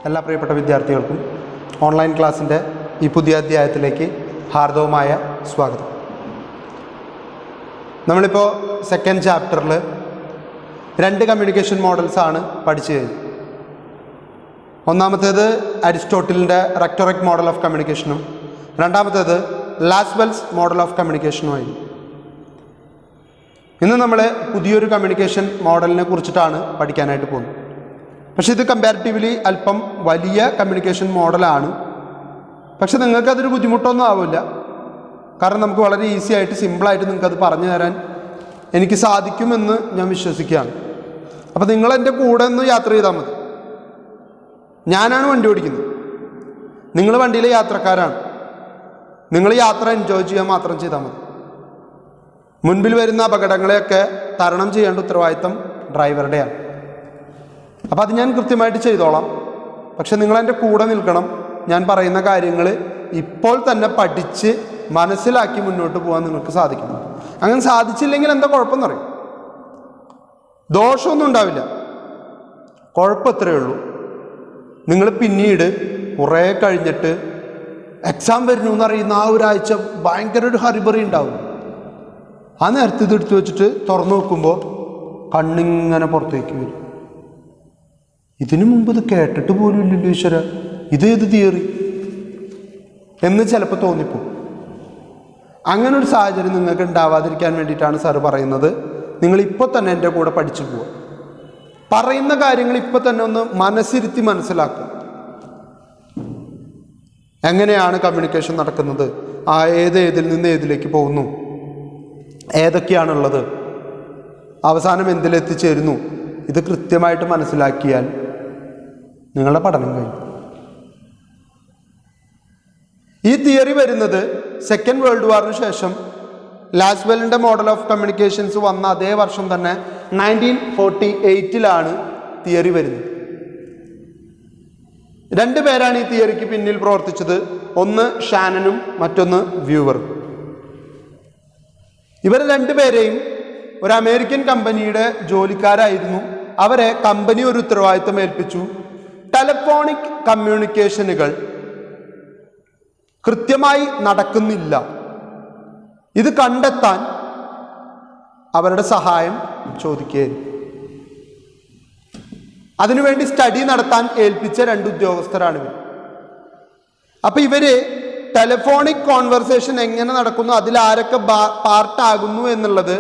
എല്ലാ പ്രിയപ്പെട്ട വിദ്യാർത്ഥികൾക്കും ഓൺലൈൻ ക്ലാസ്സിൻ്റെ ഈ പുതിയ അധ്യായത്തിലേക്ക് ഹാർദവമായ സ്വാഗതം. നമ്മളിപ്പോൾ സെക്കൻഡ് ചാപ്റ്ററിൽ 2 കമ്മ്യൂണിക്കേഷൻ മോഡൽസാണ് പഠിച്ചു കഴിഞ്ഞത്. ഒന്നാമത്തേത് അരിസ്റ്റോട്ടിലിൻ്റെ റെക്ടോറിക് മോഡൽ ഓഫ് കമ്മ്യൂണിക്കേഷനും രണ്ടാമത്തേത് ലാസ്വെൽസ് മോഡൽ ഓഫ് കമ്മ്യൂണിക്കേഷനുമായി. ഇന്ന് നമ്മൾ പുതിയൊരു കമ്മ്യൂണിക്കേഷൻ മോഡലിനെ കുറിച്ചിട്ടാണ് പഠിക്കാനായിട്ട് പോകുന്നത്. പക്ഷേ ഇത് കമ്പാരിറ്റീവ്ലി അല്പം വലിയ കമ്മ്യൂണിക്കേഷൻ മോഡലാണ്. പക്ഷെ നിങ്ങൾക്കതൊരു ബുദ്ധിമുട്ടൊന്നും ആവില്ല. കാരണം നമുക്ക് വളരെ ഈസി ആയിട്ട് സിമ്പിളായിട്ട് നിങ്ങൾക്കത് പറഞ്ഞു തരാൻ എനിക്ക് സാധിക്കുമെന്ന് ഞാൻ വിശ്വസിക്കുകയാണ്. അപ്പോൾ നിങ്ങളെൻ്റെ കൂടെ ഒന്ന് യാത്ര ചെയ്താൽ മതി. ഞാനാണ് വണ്ടി ഓടിക്കുന്നത്, നിങ്ങൾ വണ്ടിയിലെ യാത്രക്കാരാണ്. നിങ്ങൾ യാത്ര എൻജോയ് ചെയ്യാൻ മാത്രം ചെയ്താൽ മതി. മുൻപിൽ വരുന്ന അപകടങ്ങളെയൊക്കെ തരണം ചെയ്യേണ്ട ഉത്തരവാദിത്തം ഡ്രൈവറുടെയാണ്. അപ്പോൾ അത് ഞാൻ കൃത്യമായിട്ട് ചെയ്തോളാം. പക്ഷെ നിങ്ങളെൻ്റെ കൂടെ നിൽക്കണം. ഞാൻ പറയുന്ന കാര്യങ്ങൾ ഇപ്പോൾ തന്നെ പഠിച്ച് മനസ്സിലാക്കി മുന്നോട്ട് പോകാൻ നിങ്ങൾക്ക് സാധിക്കണം. അങ്ങനെ സാധിച്ചില്ലെങ്കിൽ എന്താ കുഴപ്പമെന്ന് പറയും. ദോഷമൊന്നും ഉണ്ടാവില്ല, കുഴപ്പം ഇത്രയേ ഉള്ളൂ. നിങ്ങൾ പിന്നീട് കുറേ കഴിഞ്ഞിട്ട് എക്സാം വരുന്നു എന്നറിയുന്ന ആ ഒരാഴ്ച ഭയങ്കര ഒരു ഹറിബറി ഉണ്ടാവും. ആ നേരത്തെ ഇതെടുത്ത് വെച്ചിട്ട് തുറന്നു നോക്കുമ്പോൾ കണ്ണിങ്ങനെ പുറത്തേക്ക് വരും. ഇതിനു മുമ്പ് ഇത് കേട്ടിട്ട് പോലും ഇല്ലല്ലോ ഈശ്വര, ഇതേത് തിയറി എന്ന് ചിലപ്പോൾ തോന്നിപ്പോകും. അങ്ങനെ ഒരു സാഹചര്യം നിങ്ങൾക്ക് ഉണ്ടാവാതിരിക്കാൻ വേണ്ടിയിട്ടാണ് സാറ് പറയുന്നത്, നിങ്ങളിപ്പോൾ തന്നെ എൻ്റെ കൂടെ പഠിച്ചു പോവുക. പറയുന്ന കാര്യങ്ങൾ ഇപ്പോൾ തന്നെ ഒന്ന് മനസ്സിരുത്തി മനസ്സിലാക്കുക. എങ്ങനെയാണ് കമ്മ്യൂണിക്കേഷൻ നടക്കുന്നത്, ഏതിൽ നിന്ന് ഏതിലേക്ക് പോകുന്നു, ഏതൊക്കെയാണുള്ളത്, അവസാനം എന്തിലെത്തിച്ചേരുന്നു, ഇത് കൃത്യമായിട്ട് മനസ്സിലാക്കിയാൽ നിങ്ങളുടെ പഠനം കഴിഞ്ഞു. ഈ തിയറി വരുന്നത് സെക്കൻഡ് വേൾഡ് വാറിന് ശേഷം ലാസ്വെല്ലിൻ്റെ മോഡൽ ഓഫ് കമ്മ്യൂണിക്കേഷൻസ് വന്ന അതേ വർഷം തന്നെ 1948 തിയറി വരുന്നത്. 2 പേരാണ് ഈ തിയറിക്ക് പിന്നിൽ പ്രവർത്തിച്ചത്. ഒന്ന് ഷാനനും മറ്റൊന്ന് വ്യൂവറും. ഇവർ 2 പേരെയും ഒരു അമേരിക്കൻ കമ്പനിയുടെ ജോലിക്കാരായിരുന്നു. അവരെ കമ്പനി ഒരു ഉത്തരവാദിത്തം ഏൽപ്പിച്ചു. ടെലഫോണിക് കമ്മ്യൂണിക്കേഷനുകൾ കൃത്യമായി നടക്കുന്നില്ല, ഇത് കണ്ടെത്താൻ അവരുടെ സഹായം ചോദിക്കുകയായിരുന്നു. അതിനുവേണ്ടി സ്റ്റഡി നടത്താൻ ഏൽപ്പിച്ച 2 ഉദ്യോഗസ്ഥരാണ് ഇവർ. അപ്പം ഇവര് ടെലഫോണിക് കോൺവെർസേഷൻ എങ്ങനെ നടക്കുന്നു, അതിലാരൊക്കെ പാർട്ടാകുന്നു എന്നുള്ളത്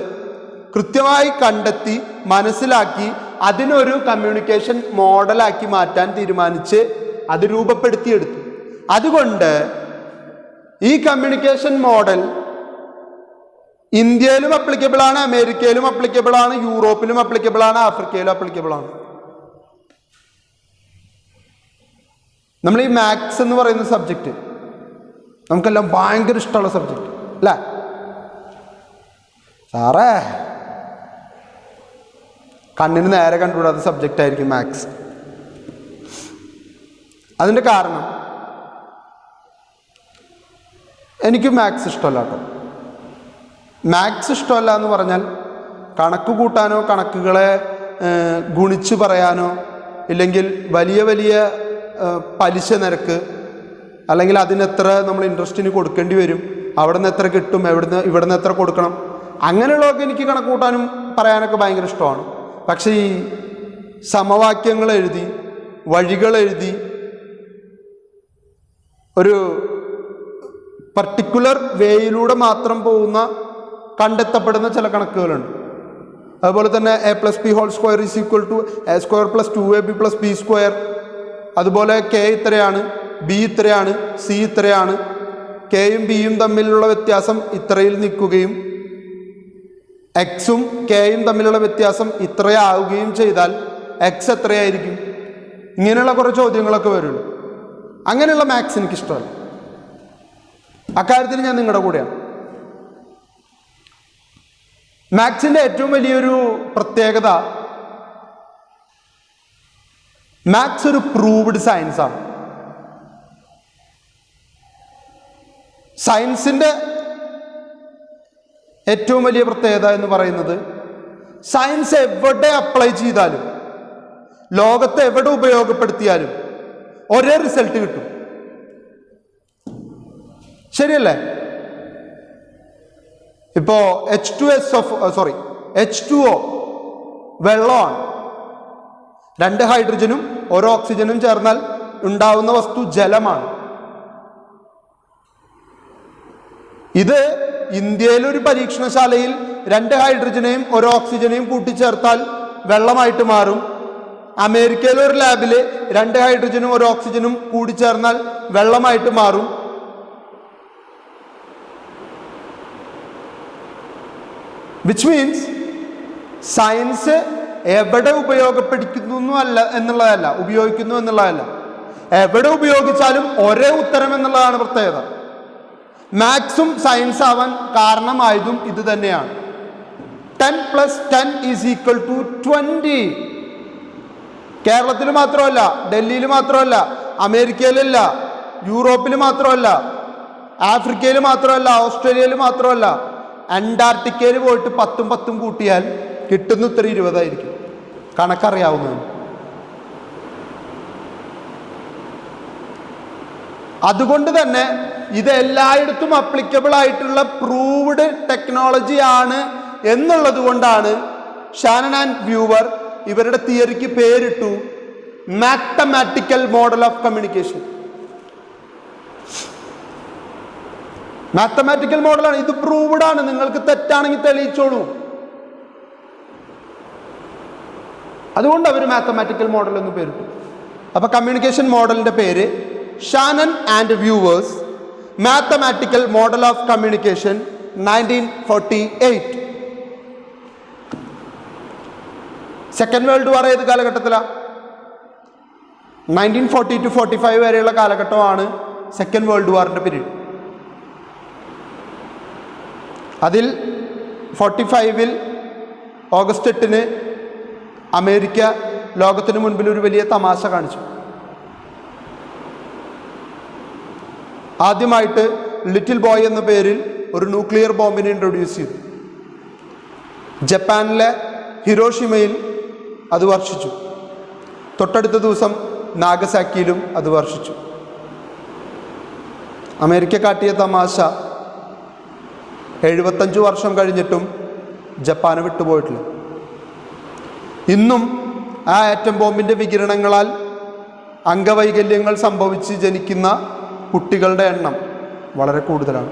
കൃത്യമായി കണ്ടെത്തി മനസ്സിലാക്കി അതിനൊരു കമ്മ്യൂണിക്കേഷൻ മോഡലാക്കി മാറ്റാൻ തീരുമാനിച്ച് അത് രൂപപ്പെടുത്തിയെടുത്തു. അതുകൊണ്ട് ഈ കമ്മ്യൂണിക്കേഷൻ മോഡൽ ഇന്ത്യയിലും അപ്ലിക്കബിൾ ആണ്, അമേരിക്കയിലും അപ്ലിക്കബിൾ ആണ്, യൂറോപ്പിലും അപ്ലിക്കബിൾ ആണ്, ആഫ്രിക്കയിലും അപ്ലിക്കബിൾ ആണ്. നമ്മൾ ഈ മാത്സ് എന്ന് പറയുന്ന സബ്ജക്റ്റ് നമുക്കെല്ലാം ഭയങ്കര ഇഷ്ടമുള്ള സബ്ജക്റ്റ് അല്ലേ സാറേ? കണ്ണിന് നേരെ കണ്ടുകൂടാത്ത സബ്ജക്റ്റ് ആയിരിക്കും മാത്സ്. അതിൻ്റെ കാരണം എനിക്ക് മാത്സ് ഇഷ്ടമല്ല കേട്ടോ. മാത്സ് ഇഷ്ടമല്ല എന്ന് പറഞ്ഞാൽ കണക്ക് കൂട്ടാനോ കണക്കുകളെ ഗുണിച്ച് പറയാനോ ഇല്ലെങ്കിൽ വലിയ വലിയ പലിശ നിരക്ക് അല്ലെങ്കിൽ അതിനെത്ര നമ്മൾ ഇൻട്രസ്റ്റിന് കൊടുക്കേണ്ടി വരും, അവിടെ നിന്ന് എത്ര കിട്ടും, ഇവിടെ നിന്ന് എത്ര കൊടുക്കണം, അങ്ങനെയുള്ളതൊക്കെ എനിക്ക് കണക്ക് കൂട്ടാനും പറയാനൊക്കെ ഭയങ്കര ഇഷ്ടമാണ്. പക്ഷേ ഈ സമവാക്യങ്ങൾ എഴുതി വഴികൾ എഴുതി ഒരു പർട്ടിക്കുലർ വേയിലൂടെ മാത്രം പോകുന്ന കണ്ടെത്തപ്പെടുന്ന ചില കണക്കുകളുണ്ട്. അതുപോലെ തന്നെ a+b² = a² + 2ab + b². അതുപോലെ k ഇത്രയാണ്, b ഇത്രയാണ്, c ഇത്രയാണ്. കെയും ബിയും തമ്മിലുള്ള വ്യത്യാസം ഇത്രയിൽ നിൽക്കുകയും എക്സും കെയും തമ്മിലുള്ള വ്യത്യാസം ഇത്രയാവുകയും ചെയ്താൽ എക്സ് എത്രയായിരിക്കും? ഇങ്ങനെയുള്ള കുറേ ചോദ്യങ്ങളൊക്കെ വരുള്ളൂ. അങ്ങനെയുള്ള മാത്സ് എനിക്കിഷ്ടമല്ല. അക്കാര്യത്തിൽ ഞാൻ നിങ്ങളുടെ കൂടെയാണ്. മാത്സിൻ്റെ ഏറ്റവും വലിയൊരു പ്രത്യേകത, മാത്സ് ഒരു പ്രൂവ്ഡ് സയൻസാണ്. സയൻസിൻ്റെ ഏറ്റവും വലിയ പ്രത്യേകത എന്ന് പറയുന്നത് സയൻസ് എവിടെ അപ്ലൈ ചെയ്താലും ലോകത്ത് എവിടെ ഉപയോഗപ്പെടുത്തിയാലും ഒരേ റിസൾട്ട് കിട്ടും. ശരിയല്ലേ? ഇപ്പോ H2O വെള്ളമാണ്. 2 ഹൈഡ്രജനും 1 ഓക്സിജനും ചേർന്നാൽ ഉണ്ടാവുന്ന വസ്തു ജലമാണ്. ഇത് ഇന്ത്യയിലൊരു പരീക്ഷണശാലയിൽ 2 ഹൈഡ്രജനെയും 1 ഓക്സിജനെയും കൂട്ടിച്ചേർത്താൽ വെള്ളമായിട്ട് മാറും. അമേരിക്കയിലെ ഒരു ലാബിൽ 2 ഹൈഡ്രജനും 1 ഓക്സിജനും കൂടിച്ചേർന്നാൽ വെള്ളമായിട്ട് മാറും. വിച്ച് മീൻസ് സയൻസ് എവിടെ ഉപയോഗിക്കുന്നു എന്നുള്ളതല്ല, എവിടെ ഉപയോഗിച്ചാലും ഒരേ ഉത്തരം എന്നുള്ളതാണ് പ്രത്യേകത. മാത്സും സയൻസ് ആവാൻ കാരണമായതും ഇത് തന്നെയാണ്. 10 + 10 = 20. കേരളത്തിൽ മാത്രമല്ല, ഡൽഹിയിൽ മാത്രമല്ല, അമേരിക്കയിലല്ല, യൂറോപ്പിൽ മാത്രമല്ല, ആഫ്രിക്കയിൽ മാത്രമല്ല, ഓസ്ട്രേലിയയിൽ മാത്രമല്ല, അന്റാർട്ടിക്കയിൽ പോയിട്ട് 10ഉം 10ഉം കൂട്ടിയാൽ കിട്ടുന്ന ഉത്തരം 20 ആയിരിക്കും. കണക്കറിയാവുന്നതാണ്. അതുകൊണ്ട് തന്നെ ഇത് എല്ലായിടത്തും അപ്ലിക്കബിൾ ആയിട്ടുള്ള പ്രൂവ്ഡ് ടെക്നോളജി ആണ് എന്നുള്ളത് കൊണ്ടാണ് ഷാനൻ ആൻഡ് വ്യൂവർ ഇവരുടെ തിയറിക്ക് പേരിട്ടു mathematical model of communication. Mathematical മോഡലാണ്. ഇത് പ്രൂവ്ഡ് ആണ്. നിങ്ങൾക്ക് തെറ്റാണെങ്കിൽ തെളിയിച്ചോളൂ. അതുകൊണ്ട് അവർ മാത്തമാറ്റിക്കൽ മോഡൽ എന്ന് പേരിട്ടു. അപ്പൊ കമ്മ്യൂണിക്കേഷൻ മോഡലിന്റെ പേര് Shannon and viewers mathematical model of communication 1948. Second world war ഏത് കാലഘട്ടത്തിലാണ്? 1940 to 45 വരെയുള്ള കാലഘട്ടമാണ് സെക്കൻഡ് വേൾഡ് വാറിന്റെ പീരീഡ്. അതിൽ 45-ൽ ഓഗസ്റ്റ് 8-ന് അമേരിക്ക ലോകത്തിന് മുൻപിൽ ഒരു വലിയ തമാശ കാണിച്ചു. ആദ്യമായിട്ട് ലിറ്റിൽ ബോയ് എന്ന പേരിൽ ഒരു ന്യൂക്ലിയർ ബോംബിനെ ഇൻട്രൊഡ്യൂസ് ചെയ്തു. ജപ്പാനിലെ ഹിരോഷിമയിൽ അത് വർഷിച്ചു. തൊട്ടടുത്ത ദിവസം നാഗസാക്കിയിലും അത് വർഷിച്ചു. അമേരിക്ക കാട്ടിയ തമാശ 75 വർഷം കഴിഞ്ഞിട്ടും ജപ്പാന് വിട്ടുപോയിട്ടില്ല. ഇന്നും ആ ആറ്റം ബോംബിൻ്റെ വികിരണങ്ങളാൽ അംഗവൈകല്യങ്ങൾ സംഭവിച്ച് ജനിക്കുന്ന കുട്ടികളുടെ എണ്ണം വളരെ കൂടുതലാണ്.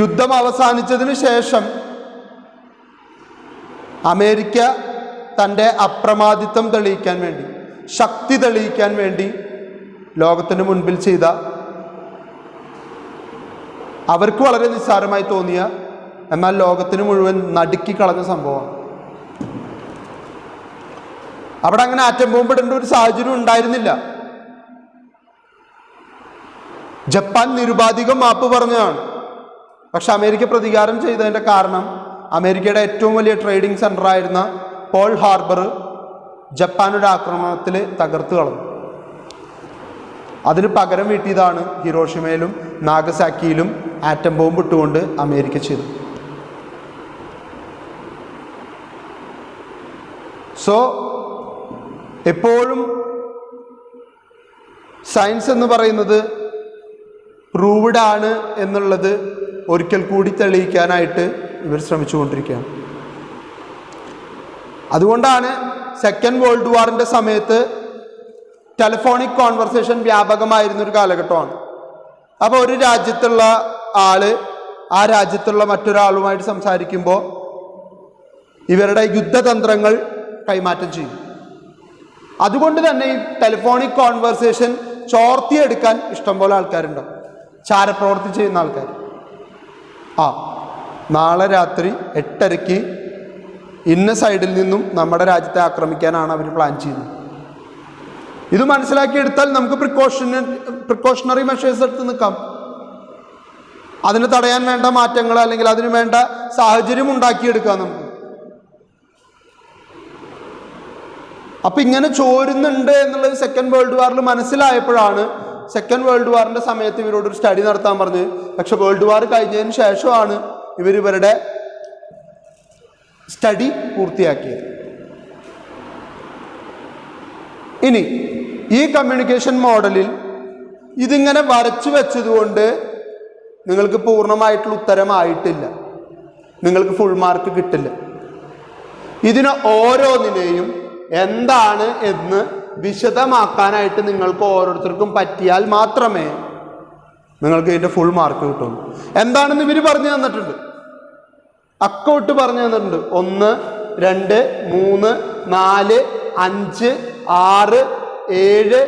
യുദ്ധം അവസാനിച്ചതിന് ശേഷം അമേരിക്ക തൻ്റെ അപ്രമാദിത്വം തെളിയിക്കാൻ വേണ്ടി, ശക്തി തെളിയിക്കാൻ വേണ്ടി ലോകത്തിന് മുൻപിൽ ചെയ്ത, അവർക്ക് വളരെ നിസ്സാരമായി തോന്നിയ, എന്നാൽ ലോകത്തിന് മുഴുവൻ നടുക്കി കളഞ്ഞ സംഭവമാണ്. അവിടെ അങ്ങനെ ആറ്റം ബോംബ് ഇടേണ്ട ഒരു സാഹചര്യം ഉണ്ടായിരുന്നില്ല. ജപ്പാൻ നിരുപാധികം മാപ്പ് പറഞ്ഞതാണ്. പക്ഷെ അമേരിക്ക പ്രതികാരം ചെയ്തതിൻ്റെ കാരണം അമേരിക്കയുടെ ഏറ്റവും വലിയ ട്രേഡിംഗ് സെൻ്റർ ആയിരുന്ന പേൾ ഹാർബർ ജപ്പാനൊരു ആക്രമണത്തിൽ തകർത്ത് കളഞ്ഞു. അതിന് പകരം വീട്ടിയതാണ് ഹിരോഷിമയിലും നാഗസാക്കിയിലും ആറ്റം ബോംബ് ഇട്ടുകൊണ്ട് അമേരിക്ക ചെയ്തു. സോ എപ്പോഴും സയൻസ് എന്ന് പറയുന്നത് പ്രൂവ്ഡ് ആണ് എന്നുള്ളത് ഒരിക്കൽ കൂടി തെളിയിക്കാനായിട്ട് ഇവർ ശ്രമിച്ചുകൊണ്ടിരിക്കുകയാണ്. അതുകൊണ്ടാണ് സെക്കൻഡ് വേൾഡ് വാറിൻ്റെ സമയത്ത് ടെലിഫോണിക് കോൺവെർസേഷൻ വ്യാപകമായിരുന്നൊരു കാലഘട്ടമാണ്. അപ്പോൾ ഒരു രാജ്യത്തുള്ള ആള് ആ രാജ്യത്തുള്ള മറ്റൊരാളുമായിട്ട് സംസാരിക്കുമ്പോൾ ഇവരുടെ യുദ്ധതന്ത്രങ്ങൾ കൈമാറ്റം ചെയ്യും. അതുകൊണ്ട് തന്നെ ഈ ടെലിഫോണിക് കോൺവെർസേഷൻ ചോർത്തിയെടുക്കാൻ ഇഷ്ടംപോലെ ആൾക്കാരുണ്ടാവും. ചാരപ്രവർത്തി ചെയ്യുന്ന ആൾക്കാർ. നാളെ രാത്രി 8:30 ഇന്ന സൈഡിൽ നിന്നും നമ്മുടെ രാജ്യത്തെ ആക്രമിക്കാനാണ് അവർ പ്ലാൻ ചെയ്യുന്നത്. ഇത് മനസ്സിലാക്കിയെടുത്താൽ നമുക്ക് പ്രിക്കോഷണറി മെഷേഴ്സ് എടുത്ത് നിൽക്കാം. അതിന് തടയാൻ വേണ്ട മാറ്റങ്ങൾ അല്ലെങ്കിൽ അതിന് വേണ്ട സാഹചര്യം ഉണ്ടാക്കിയെടുക്കാം നമുക്ക്. അപ്പം ഇങ്ങനെ ചോരുന്നുണ്ട് എന്നുള്ളത് സെക്കൻഡ് വേൾഡ് വാറിൽ മനസ്സിലായപ്പോഴാണ് സെക്കൻഡ് വേൾഡ് വാറിൻ്റെ സമയത്ത് ഇവരോടൊരു സ്റ്റഡി നടത്താൻ പറഞ്ഞത്. പക്ഷെ വേൾഡ് വാർ കഴിഞ്ഞതിന് ശേഷമാണ് ഇവരുടെ സ്റ്റഡി പൂർത്തിയാക്കിയത്. ഇനി ഈ കമ്മ്യൂണിക്കേഷൻ മോഡലിൽ ഇതിങ്ങനെ വരച്ചു വെച്ചതുകൊണ്ട് നിങ്ങൾക്ക് പൂർണ്ണമായിട്ടുള്ള ഉത്തരമായിട്ടില്ല, നിങ്ങൾക്ക് ഫുൾ മാർക്ക് കിട്ടില്ല. ഇതിന് ഓരോന്നിനെയും എന്താണ് എന്ന് വിശദമാക്കാനായിട്ട് നിങ്ങൾക്ക് ഓരോരുത്തർക്കും പറ്റിയാൽ മാത്രമേ നിങ്ങൾക്ക് ഇതിൻ്റെ ഫുൾ മാർക്ക് കിട്ടുള്ളൂ. എന്താണെന്ന് ഇവർ പറഞ്ഞു തന്നിട്ടുണ്ട്, അക്കൗട്ട് പറഞ്ഞു തന്നിട്ടുണ്ട്. 1, 2, 3, 4, 5, 6, 7,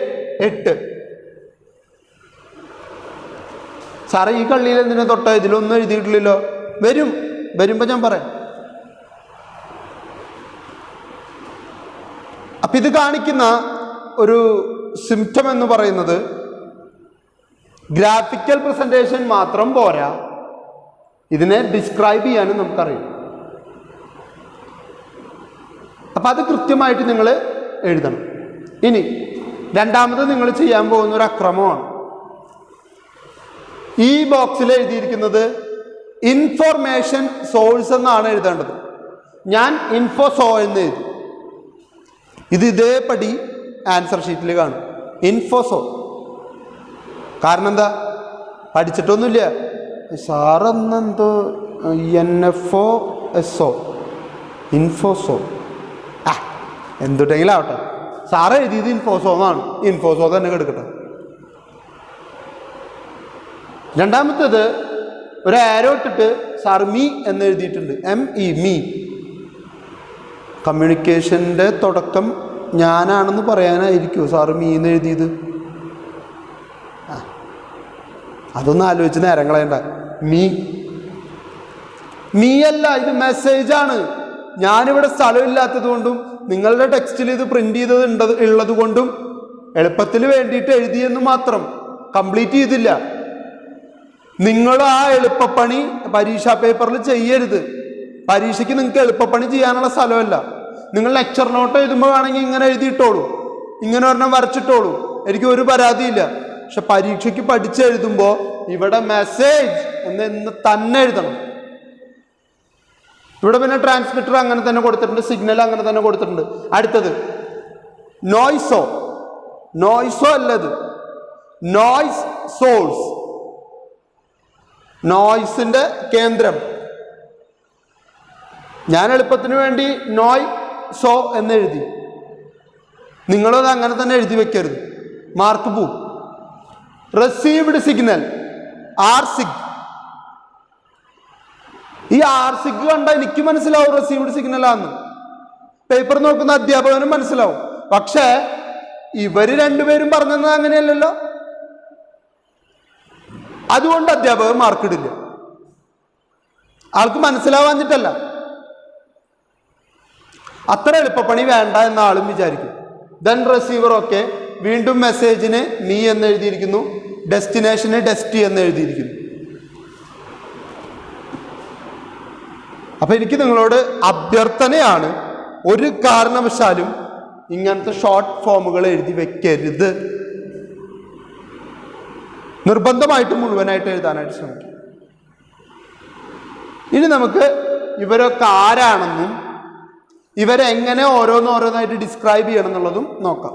8. സാറേ ഈ കള്ളിയിൽ എന്തിനാ തൊട്ട? ഇതിലൊന്നും എഴുതിയിട്ടില്ലല്ലോ. വരുമ്പോൾ ഞാൻ പറയാം. അപ്പം ഇത് കാണിക്കുന്ന ഒരു സിംറ്റം എന്ന് പറയുന്നത് ഗ്രാഫിക്കൽ പ്രസൻറ്റേഷൻ മാത്രം പോരാ, ഇതിനെ ഡിസ്ക്രൈബ് ചെയ്യാനും നമുക്കറിയാം. അപ്പം അത് കൃത്യമായിട്ട് നിങ്ങൾ എഴുതണം. ഇനി രണ്ടാമത് നിങ്ങൾ ചെയ്യാൻ പോകുന്ന ഒരു അക്രമമാണ്. ഈ ബോക്സിൽ എഴുതിയിരിക്കുന്നത് ഇൻഫോർമേഷൻ സോഴ്സ് എന്നാണ് എഴുതേണ്ടത്. ഞാൻ ഇൻഫോസോ എന്ന് എഴുതി. ഇത് ഇതേപടി ആൻസർ ഷീറ്റിൽ കാണും, ഇൻഫോസോ. കാരണം എന്താ, പഠിച്ചിട്ടൊന്നുമില്ല. സാറെന്നെന്തോ NFOSO ഇൻഫോസോ, എന്തുട്ടെങ്കിലും ആവട്ടെ. സാറ് എഴുതിയത് ഇൻഫോസോ എന്നാണ്, ഇൻഫോസോ തന്നെ കിടക്കട്ടെ. രണ്ടാമത്തേത് ഒരു ആരോ ഇട്ടിട്ട് സാർ മീ എന്ന് എഴുതിയിട്ടുണ്ട്, ME മീ. കമ്മ്യൂണിക്കേഷൻ്റെ തുടക്കം ഞാനാണെന്ന് പറയാനായിരിക്കുമോ സാറ് മീ എന്ന് എഴുതിയത്? അതൊന്നും ആലോചിച്ച് നേരം കളയണ്ട. മീ അല്ല, ഇത് മെസ്സേജാണ്. ഞാനിവിടെ സ്ഥലമില്ലാത്തത് കൊണ്ടും നിങ്ങളുടെ ടെക്സ്റ്റിൽ ഇത് പ്രിന്റ് ചെയ്തത് ഉള്ളത് കൊണ്ടും എളുപ്പത്തിൽ വേണ്ടിയിട്ട് എഴുതിയെന്ന് മാത്രം, കംപ്ലീറ്റ് ചെയ്തില്ല. നിങ്ങൾ ആ എളുപ്പപ്പണി പരീക്ഷാ പേപ്പറിൽ ചെയ്യരുത്. പരീക്ഷയ്ക്ക് നിങ്ങൾക്ക് എളുപ്പപ്പണി ചെയ്യാനുള്ള സ്ഥലമല്ല. നിങ്ങൾ ലെക്ചർ നോട്ട് എഴുതുമ്പോൾ വേണമെങ്കിൽ ഇങ്ങനെ എഴുതിയിട്ടോളൂ, ഇങ്ങനെ ഒരെണ്ണം വരച്ചിട്ടോളൂ, എനിക്ക് ഒരു പരാതിയില്ല. പക്ഷെ പരീക്ഷയ്ക്ക് പഠിച്ചെഴുതുമ്പോൾ ഇവിടെ മെസ്സേജ് എന്ന് തന്നെ എഴുതണം. ഇവിടെ പിന്നെ ട്രാൻസ്മിറ്റർ അങ്ങനെ തന്നെ കൊടുത്തിട്ടുണ്ട്, സിഗ്നൽ അങ്ങനെ തന്നെ കൊടുത്തിട്ടുണ്ട്. അടുത്തത് നോയ്സോ അല്ലത്, നോയ്സ് സോഴ്സ്, നോയ്സിന്റെ കേന്ദ്രം. ഞാൻ എളുപ്പത്തിന് വേണ്ടി നോയ്സോ എന്ന് എഴുതി, നിങ്ങളത് അങ്ങനെ തന്നെ എഴുതി വെക്കരുത്, മാർക്ക് പോവും. റിസീവ്ഡ് സിഗ്നൽ, ആർസിഗ്. ഈ ആർസിഗ് കണ്ട എനിക്ക് മനസ്സിലാവും റിസീവ്ഡ് സിഗ്നലാന്ന്, പേപ്പർ നോക്കുന്ന അധ്യാപകനും മനസ്സിലാവും. പക്ഷേ ഇവര് രണ്ടുപേരും പറഞ്ഞത് അങ്ങനെയല്ലല്ലോ. അതുകൊണ്ട് അധ്യാപകൻ മാർക്കിടില്ല, ആൾക്ക് മനസ്സിലാവാഞ്ഞിട്ടല്ല. അത്ര എളുപ്പപ്പണി വേണ്ട എന്ന ആളും വിചാരിക്കും. ദെൻ റിസീവർ ഒക്കെ വീണ്ടും മെസ്സേജിന് മീ എന്ന് എഴുതിയിരിക്കുന്നു, ഡെസ്റ്റിനേഷന് ഡെസ്റ്റി എന്ന് എഴുതിയിരിക്കുന്നു. അപ്പൊ എനിക്ക് നിങ്ങളോട് അഭ്യർത്ഥനയാണ്, ഒരു കാരണവശാലും ഇങ്ങനത്തെ ഷോർട്ട് ഫോമുകൾ എഴുതി വെക്കരുത്. നിർബന്ധമായിട്ട് മുഴുവനായിട്ട് എഴുതാനായിട്ട് ശ്രമിക്കും. ഇനി നമുക്ക് ഇവരൊക്കെ ആരാണെന്നും ഇവരെങ്ങനെ ഓരോന്നോരോന്നായിട്ട് ഡിസ്ക്രൈബ് ചെയ്യണം എന്നുള്ളതും നോക്കാം.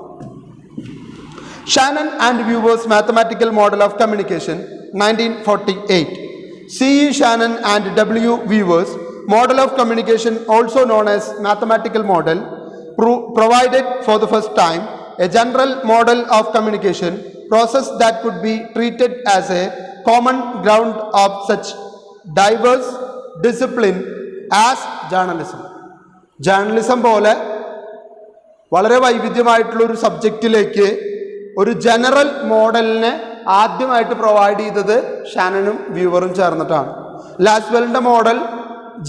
Shannon and viewers mathematical model of communication 1948. C.E. Shannon and W. Weaver's model of communication, also known as mathematical model, provided for the first time a general model of communication process that could be treated as a common ground of such diverse discipline as journalism. Journalism പോലെ വളരെ വൈവിധ്യമായിട്ടുള്ള ഒരു സബ്ജക്റ്റിലേക്ക് ഒരു general മോഡലിനെ ആദ്യമായിട്ട് provide ചെയ്തത് ഷാനനും വ്യൂവറും ചേർന്നിട്ടാണ്. ലാസ്വെലിൻ്റെ model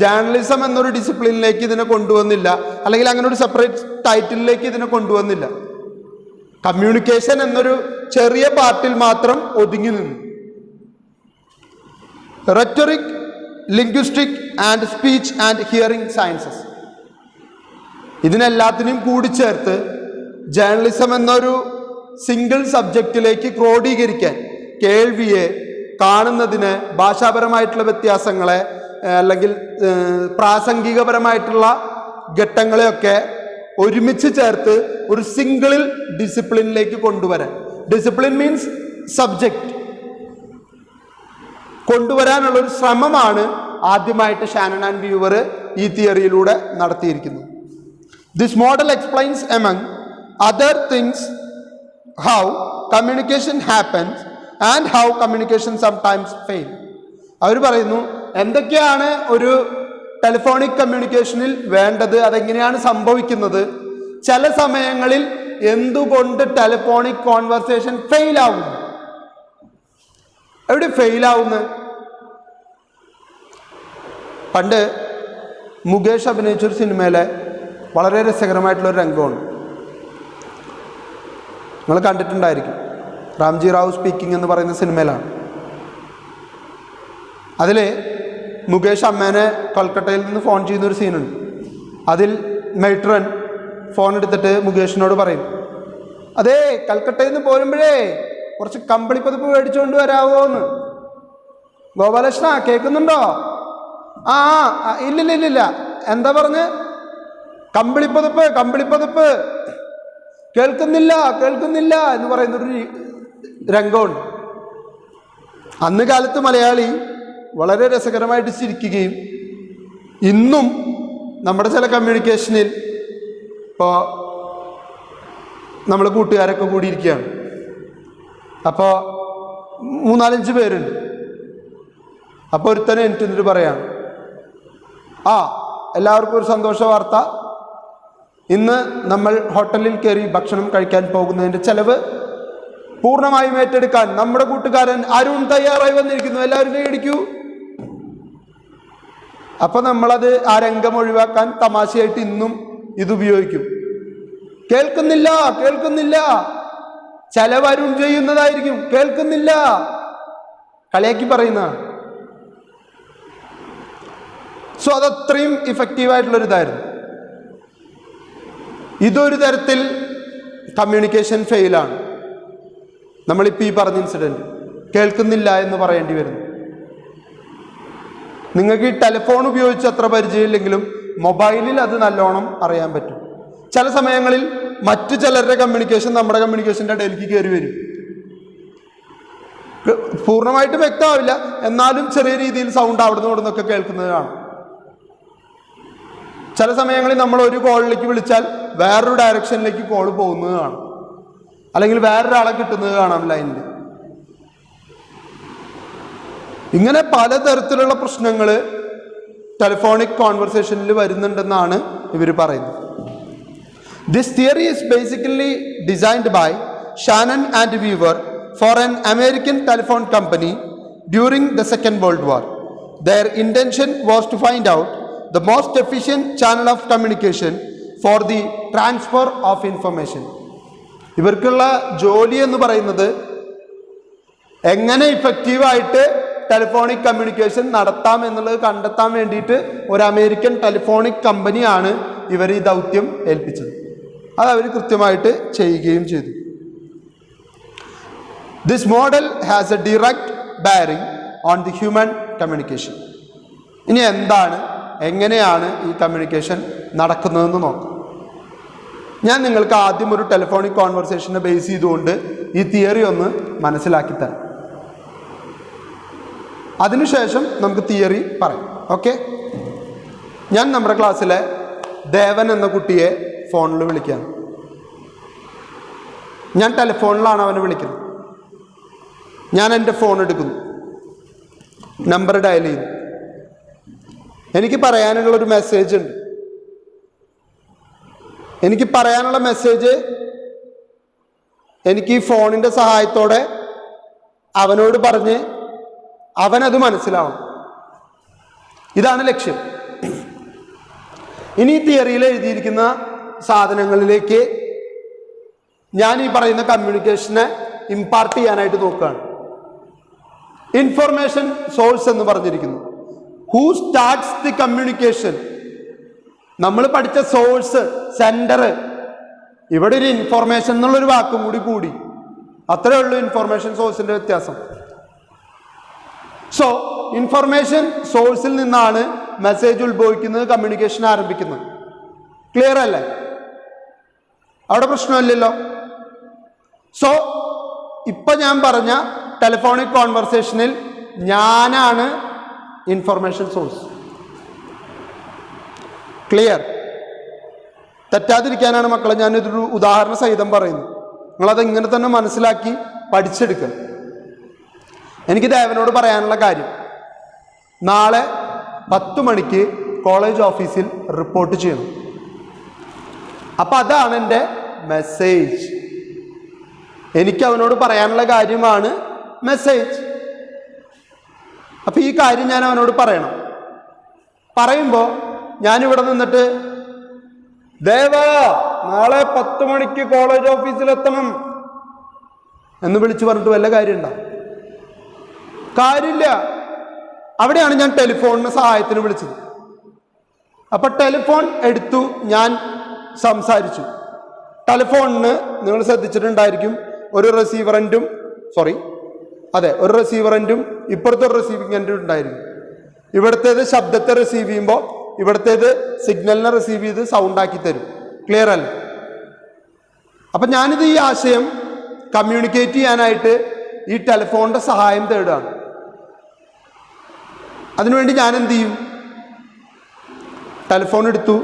journalism എന്നൊരു ഡിസിപ്ലിനിലേക്ക് ഇതിനെ കൊണ്ടുവന്നില്ല, അല്ലെങ്കിൽ അങ്ങനെ ഒരു സെപ്പറേറ്റ് ടൈറ്റിലേക്ക് ഇതിനെ കൊണ്ടുവന്നില്ല. കമ്മ്യൂണിക്കേഷൻ എന്നൊരു ചെറിയ പാർട്ടിൽ മാത്രം ഒതുങ്ങി നിന്നു. Rhetoric, linguistic and speech and hearing sciences, ഇതിനെല്ലാത്തിനും കൂടിച്ചേർത്ത് ജേർണലിസം എന്നൊരു സിംഗിൾ സബ്ജക്റ്റിലേക്ക് ക്രോഡീകരിക്കാൻ, കേൾവിയെ, കാണുന്നതിന്, ഭാഷാപരമായിട്ടുള്ള വ്യത്യാസങ്ങളെ അല്ലെങ്കിൽ പ്രാസംഗികപരമായിട്ടുള്ള ഘട്ടങ്ങളെയൊക്കെ ഒരുമിച്ച് ചേർത്ത് ഒരു സിംഗിൾ ഡിസിപ്ലിനിലേക്ക് കൊണ്ടുവരാൻ, ഡിസിപ്ലിൻ മീൻസ് സബ്ജക്റ്റ്, കൊണ്ടുവരാനുള്ള ഒരു ശ്രമമാണ് ആദ്യമായിട്ട് ഷാനൺ ആൻഡ് വ്യൂവർ ഈ തിയറിയിലൂടെ നടത്തിയിരിക്കുന്നത്. This model explains among other things how communication happens and how communication sometimes fail. അവർ പറയുന്നു എന്തൊക്കെയാണ് ഒരു ടെലിഫോണിക് കമ്മ്യൂണിക്കേഷനിൽ വേണ്ടത്, അതെങ്ങനെയാണ് സംഭവിക്കുന്നത്, ചില സമയങ്ങളിൽ എന്തുകൊണ്ട് ടെലിഫോണിക് കോൺവെർസേഷൻ ഫെയിൽ ആവുന്നു. എവിടെ ഫെയിൽ ആവുന്നത്? പണ്ട് മുകേഷ് അഭിനയിച്ചൊരു സിനിമയിലെ വളരെ രസകരമായിട്ടുള്ളൊരു രംഗമുണ്ട്, നിങ്ങൾ കണ്ടിട്ടുണ്ടായിരിക്കും. രാംജി റാവു സ്പീക്കിംഗ് എന്ന് പറയുന്ന സിനിമയിലാണ്. അതിൽ മുകേഷ് അമ്മേനെ കൊൽക്കട്ടയിൽ നിന്ന് ഫോൺ ചെയ്യുന്നൊരു സീനുണ്ട്. അതിൽ മെയ്ട്രൻ ഫോൺ എടുത്തിട്ട് മുകേഷിനോട് പറയും, അതേ കൽക്കട്ടയിൽ നിന്ന് പോരുമ്പോഴേ കുറച്ച് കമ്പിളിപ്പതിപ്പ് മേടിച്ചുകൊണ്ട് വരാവോ എന്ന്. ഗോപാലകൃഷ്ണ കേൾക്കുന്നുണ്ടോ? ആ ഇല്ലില്ല, എന്താ പറഞ്ഞ്? കമ്പിളിപ്പതിപ്പ് കമ്പിളിപ്പതിപ്പ്. കേൾക്കുന്നില്ല എന്ന് പറയുന്നൊരു രംഗമുണ്ട്. അന്ന് കാലത്ത് മലയാളി വളരെ രസകരമായിട്ട് ചിരിക്കുകയും ഇന്നും നമ്മുടെ ചില കമ്മ്യൂണിക്കേഷനിൽ ഇപ്പോൾ നമ്മൾ കൂട്ടുകാരൊക്കെ കൂടിയിരിക്കുകയാണ്. അപ്പോൾ 3-4-5 പേരുണ്ട്. അപ്പോൾ ഒരുത്തനെ എന്നിട്ട് പറയാണ്, എല്ലാവർക്കും ഒരു സന്തോഷ വാർത്ത, ഇന്ന് നമ്മൾ ഹോട്ടലിൽ കയറി ഭക്ഷണം കഴിക്കാൻ പോകുന്നതിൻ്റെ ചെലവ് പൂർണ്ണമായും ഏറ്റെടുക്കാൻ നമ്മുടെ കൂട്ടുകാരൻ അരുൺ തയ്യാറായി വന്നിരിക്കുന്നു, എല്ലാവരും കൈയടിക്കൂ. അപ്പോൾ നമ്മളത് ആ രംഗം ഒഴിവാക്കാൻ തമാശയായിട്ട് ഇന്നും ഇതുപയോഗിക്കും. കേൾക്കുന്നില്ല, ചെലവ് അരുൺ ചെയ്യുന്നതായിരിക്കും, കേൾക്കുന്നില്ല, കളിയാക്കി പറയുന്ന. സോ അതത്രയും ഇഫക്റ്റീവായിട്ടുള്ളൊരിതായിരുന്നു. ഇതൊരു തരത്തിൽ കമ്മ്യൂണിക്കേഷൻ ഫെയിലാണ്. നമ്മളിപ്പോൾ ഈ പറഞ്ഞ ഇൻസിഡൻറ്റ് കേൾക്കുന്നില്ല എന്ന് പറയേണ്ടി വരുന്നു. നിങ്ങൾക്ക് ഈ ടെലിഫോൺ ഉപയോഗിച്ച് അത്ര പരിചയമില്ലെങ്കിലും മൊബൈലിൽ അത് നല്ലോണം അറിയാൻ പറ്റും. ചില സമയങ്ങളിൽ മറ്റു ചിലരുടെ കമ്മ്യൂണിക്കേഷൻ നമ്മുടെ കമ്മ്യൂണിക്കേഷൻ്റെ ഇടയിലേക്ക് കയറി വരും. പൂർണ്ണമായിട്ട് വ്യക്തമാവില്ല, എന്നാലും ചെറിയ രീതിയിൽ സൗണ്ട് അവിടുന്ന് ഇവിടുന്നൊക്കെ കേൾക്കുന്നത് കാണാം. ചില സമയങ്ങളിൽ നമ്മൾ ഒരു കോളിലേക്ക് വിളിച്ചാൽ വേറൊരു ഡയറക്ഷനിലേക്ക് കോൾ പോകുന്നത് കാണാം, അല്ലെങ്കിൽ വേറൊരാളെ കിട്ടുന്നത് കാണാം ലൈനിൽ. ഇങ്ങനെ പലതരത്തിലുള്ള പ്രശ്നങ്ങൾ ടെലിഫോണിക് കോൺവെർസേഷനിൽ വരുന്നുണ്ടെന്നാണ് ഇവർ പറയുന്നത്. This theory is basically designed by Shannon and Weaver for an American telephone company during the Second World War. Their intention was to find out the most efficient channel of communication for the transfer of information. ഇവർക്കുള്ള ജോലി എന്ന് പറയുന്നത് എങ്ങനെ ഇഫക്റ്റീവായിട്ട് telephonic communication നടത്താം എന്നുള്ളത് കണ്ടെത്താൻ വേണ്ടിയിട്ട് ഒരു അമേരിക്കൻ ടെലിഫോണിക് കമ്പനിയാണ് ഇവർ ഈ ദൗത്യം ഏൽപ്പിച്ചത്. അത് അവർ കൃത്യമായിട്ട് ചെയ്യുകയും ചെയ്തു. This model has a direct bearing on the human communication. ഇനി എങ്ങനെയാണ് ഈ കമ്മ്യൂണിക്കേഷൻ നടക്കുന്നതെന്ന് നോക്കാം. ഞാൻ നിങ്ങൾക്ക് ആദ്യം ഒരു ടെലിഫോണിക് കോൺവെർസേഷനെ ബേസ് ചെയ്തുകൊണ്ട് ഈ തിയറി ഒന്ന് മനസ്സിലാക്കി തരാം. അതിനുശേഷം നമുക്ക് തിയറി പറയാം. ഓക്കെ, ഞാൻ നമ്മുടെ ക്ലാസ്സിലെ ദേവൻ എന്ന കുട്ടിയെ ഫോണിൽ വിളിക്കുകയാണ്. ഞാൻ ടെലിഫോണിലാണ് അവനെ വിളിക്കുന്നത്. ഞാൻ എൻ്റെ ഫോൺ എടുക്കുന്നു, നമ്പർ ഡയൽ ചെയ്യുന്നു. എനിക്ക് പറയാനുള്ളൊരു മെസ്സേജ് ഉണ്ട്. എനിക്ക് പറയാനുള്ള മെസ്സേജ് എനിക്ക് ഈ ഫോണിൻ്റെ സഹായത്തോടെ അവനോട് പറഞ്ഞ് അവനത് മനസ്സിലാവണം. ഇതാണ് ലക്ഷ്യം. ഇനി ഈ തിയറിയിൽ എഴുതിയിരിക്കുന്ന സാധനങ്ങളിലേക്ക് ഞാൻ ഈ പറയുന്ന കമ്മ്യൂണിക്കേഷനെ ഇമ്പാർട്ട് ചെയ്യാനായിട്ട് നോക്കുകയാണ്. ഇൻഫർമേഷൻ സോഴ്സ് എന്ന് പറഞ്ഞിരിക്കുന്നു. Who starts the communication? നമ്മൾ പഠിച്ച സോഴ്സ്, സെൻഡർ. ഇവിടെ ഒരു ഇൻഫർമേഷൻ എന്നുള്ളൊരു വാക്കും കൂടി അത്രയേ ഉള്ളൂ ഇൻഫർമേഷൻ സോഴ്സിന്റെ വ്യത്യാസം. സോ ഇൻഫർമേഷൻ സോഴ്സിൽ നിന്നാണ് മെസ്സേജ് ഉത്ഭവിക്കുന്നത്, കമ്മ്യൂണിക്കേഷൻ ആരംഭിക്കുന്നത്. ക്ലിയർ അല്ലേ? അവിടെ പ്രശ്നമില്ലല്ലോ. സോ ഇപ്പൊ ഞാൻ പറഞ്ഞ ടെലിഫോണിക് കോൺവെർസേഷനിൽ ഞാനാണ് ഇൻഫർമേഷൻ സോഴ്സ്. ക്ലിയർ? തെറ്റാതിരിക്കാനാണ് മക്കളെ ഞാനിതൊരു ഉദാഹരണ സഹിതം പറയുന്നത്. നിങ്ങളത് ഇങ്ങനെ തന്നെ മനസ്സിലാക്കി പഠിച്ചെടുക്കുക. എനിക്ക് ദേവനോട് പറയാനുള്ള കാര്യം, നാളെ 10 മണിക്ക് കോളേജ് ഓഫീസിൽ റിപ്പോർട്ട് ചെയ്യണം. അപ്പം അതാണ് എൻ്റെ മെസ്സേജ്. എനിക്ക് അവനോട് പറയാനുള്ള കാര്യമാണ് മെസ്സേജ്. അപ്പം ഈ കാര്യം ഞാൻ അവനോട് പറയണം. പറയുമ്പോൾ ഞാനിവിടെ നിന്നിട്ട് ദേവാ നാളെ 10 മണിക്ക് കോളേജ് ഓഫീസിലെത്തണം എന്ന് വിളിച്ചു പറഞ്ഞിട്ട് വല്ല കാര്യമുണ്ടോ? കാര്യമില്ല. അവിടെയാണ് ഞാൻ ടെലിഫോണിന് സഹായത്തിന് വിളിച്ചത്. അപ്പം ടെലിഫോൺ എടുത്തു, ഞാൻ സംസാരിച്ചു. ടെലിഫോണിന് നിങ്ങൾ ശ്രദ്ധിച്ചിട്ടുണ്ടായിരിക്കും ഒരു റിസീവറൻറ്റും ഒരു റിസീവറൻറ്റും ഇപ്പുറത്തെ ഒരു റിസീവിംഗ് എൻറ്റും ഉണ്ടായിരിക്കും. ഇവിടുത്തേത് ശബ്ദത്തെ റിസീവ് ചെയ്യുമ്പോൾ ഇവിടുത്തേത് സിഗ്നലിനെ റിസീവ് ചെയ്ത് സൗണ്ട് ആക്കി തരും. ക്ലിയർ അല്ലേ? അപ്പം ഞാനിത് ഈ ആശയം കമ്മ്യൂണിക്കേറ്റ് ചെയ്യാനായിട്ട് ഈ ടെലിഫോണിൻ്റെ സഹായം തേടുകയാണ്. അതിനുവേണ്ടി ഞാൻ എന്ത് ചെയ്യും? ടെലിഫോൺ എടുത്തു,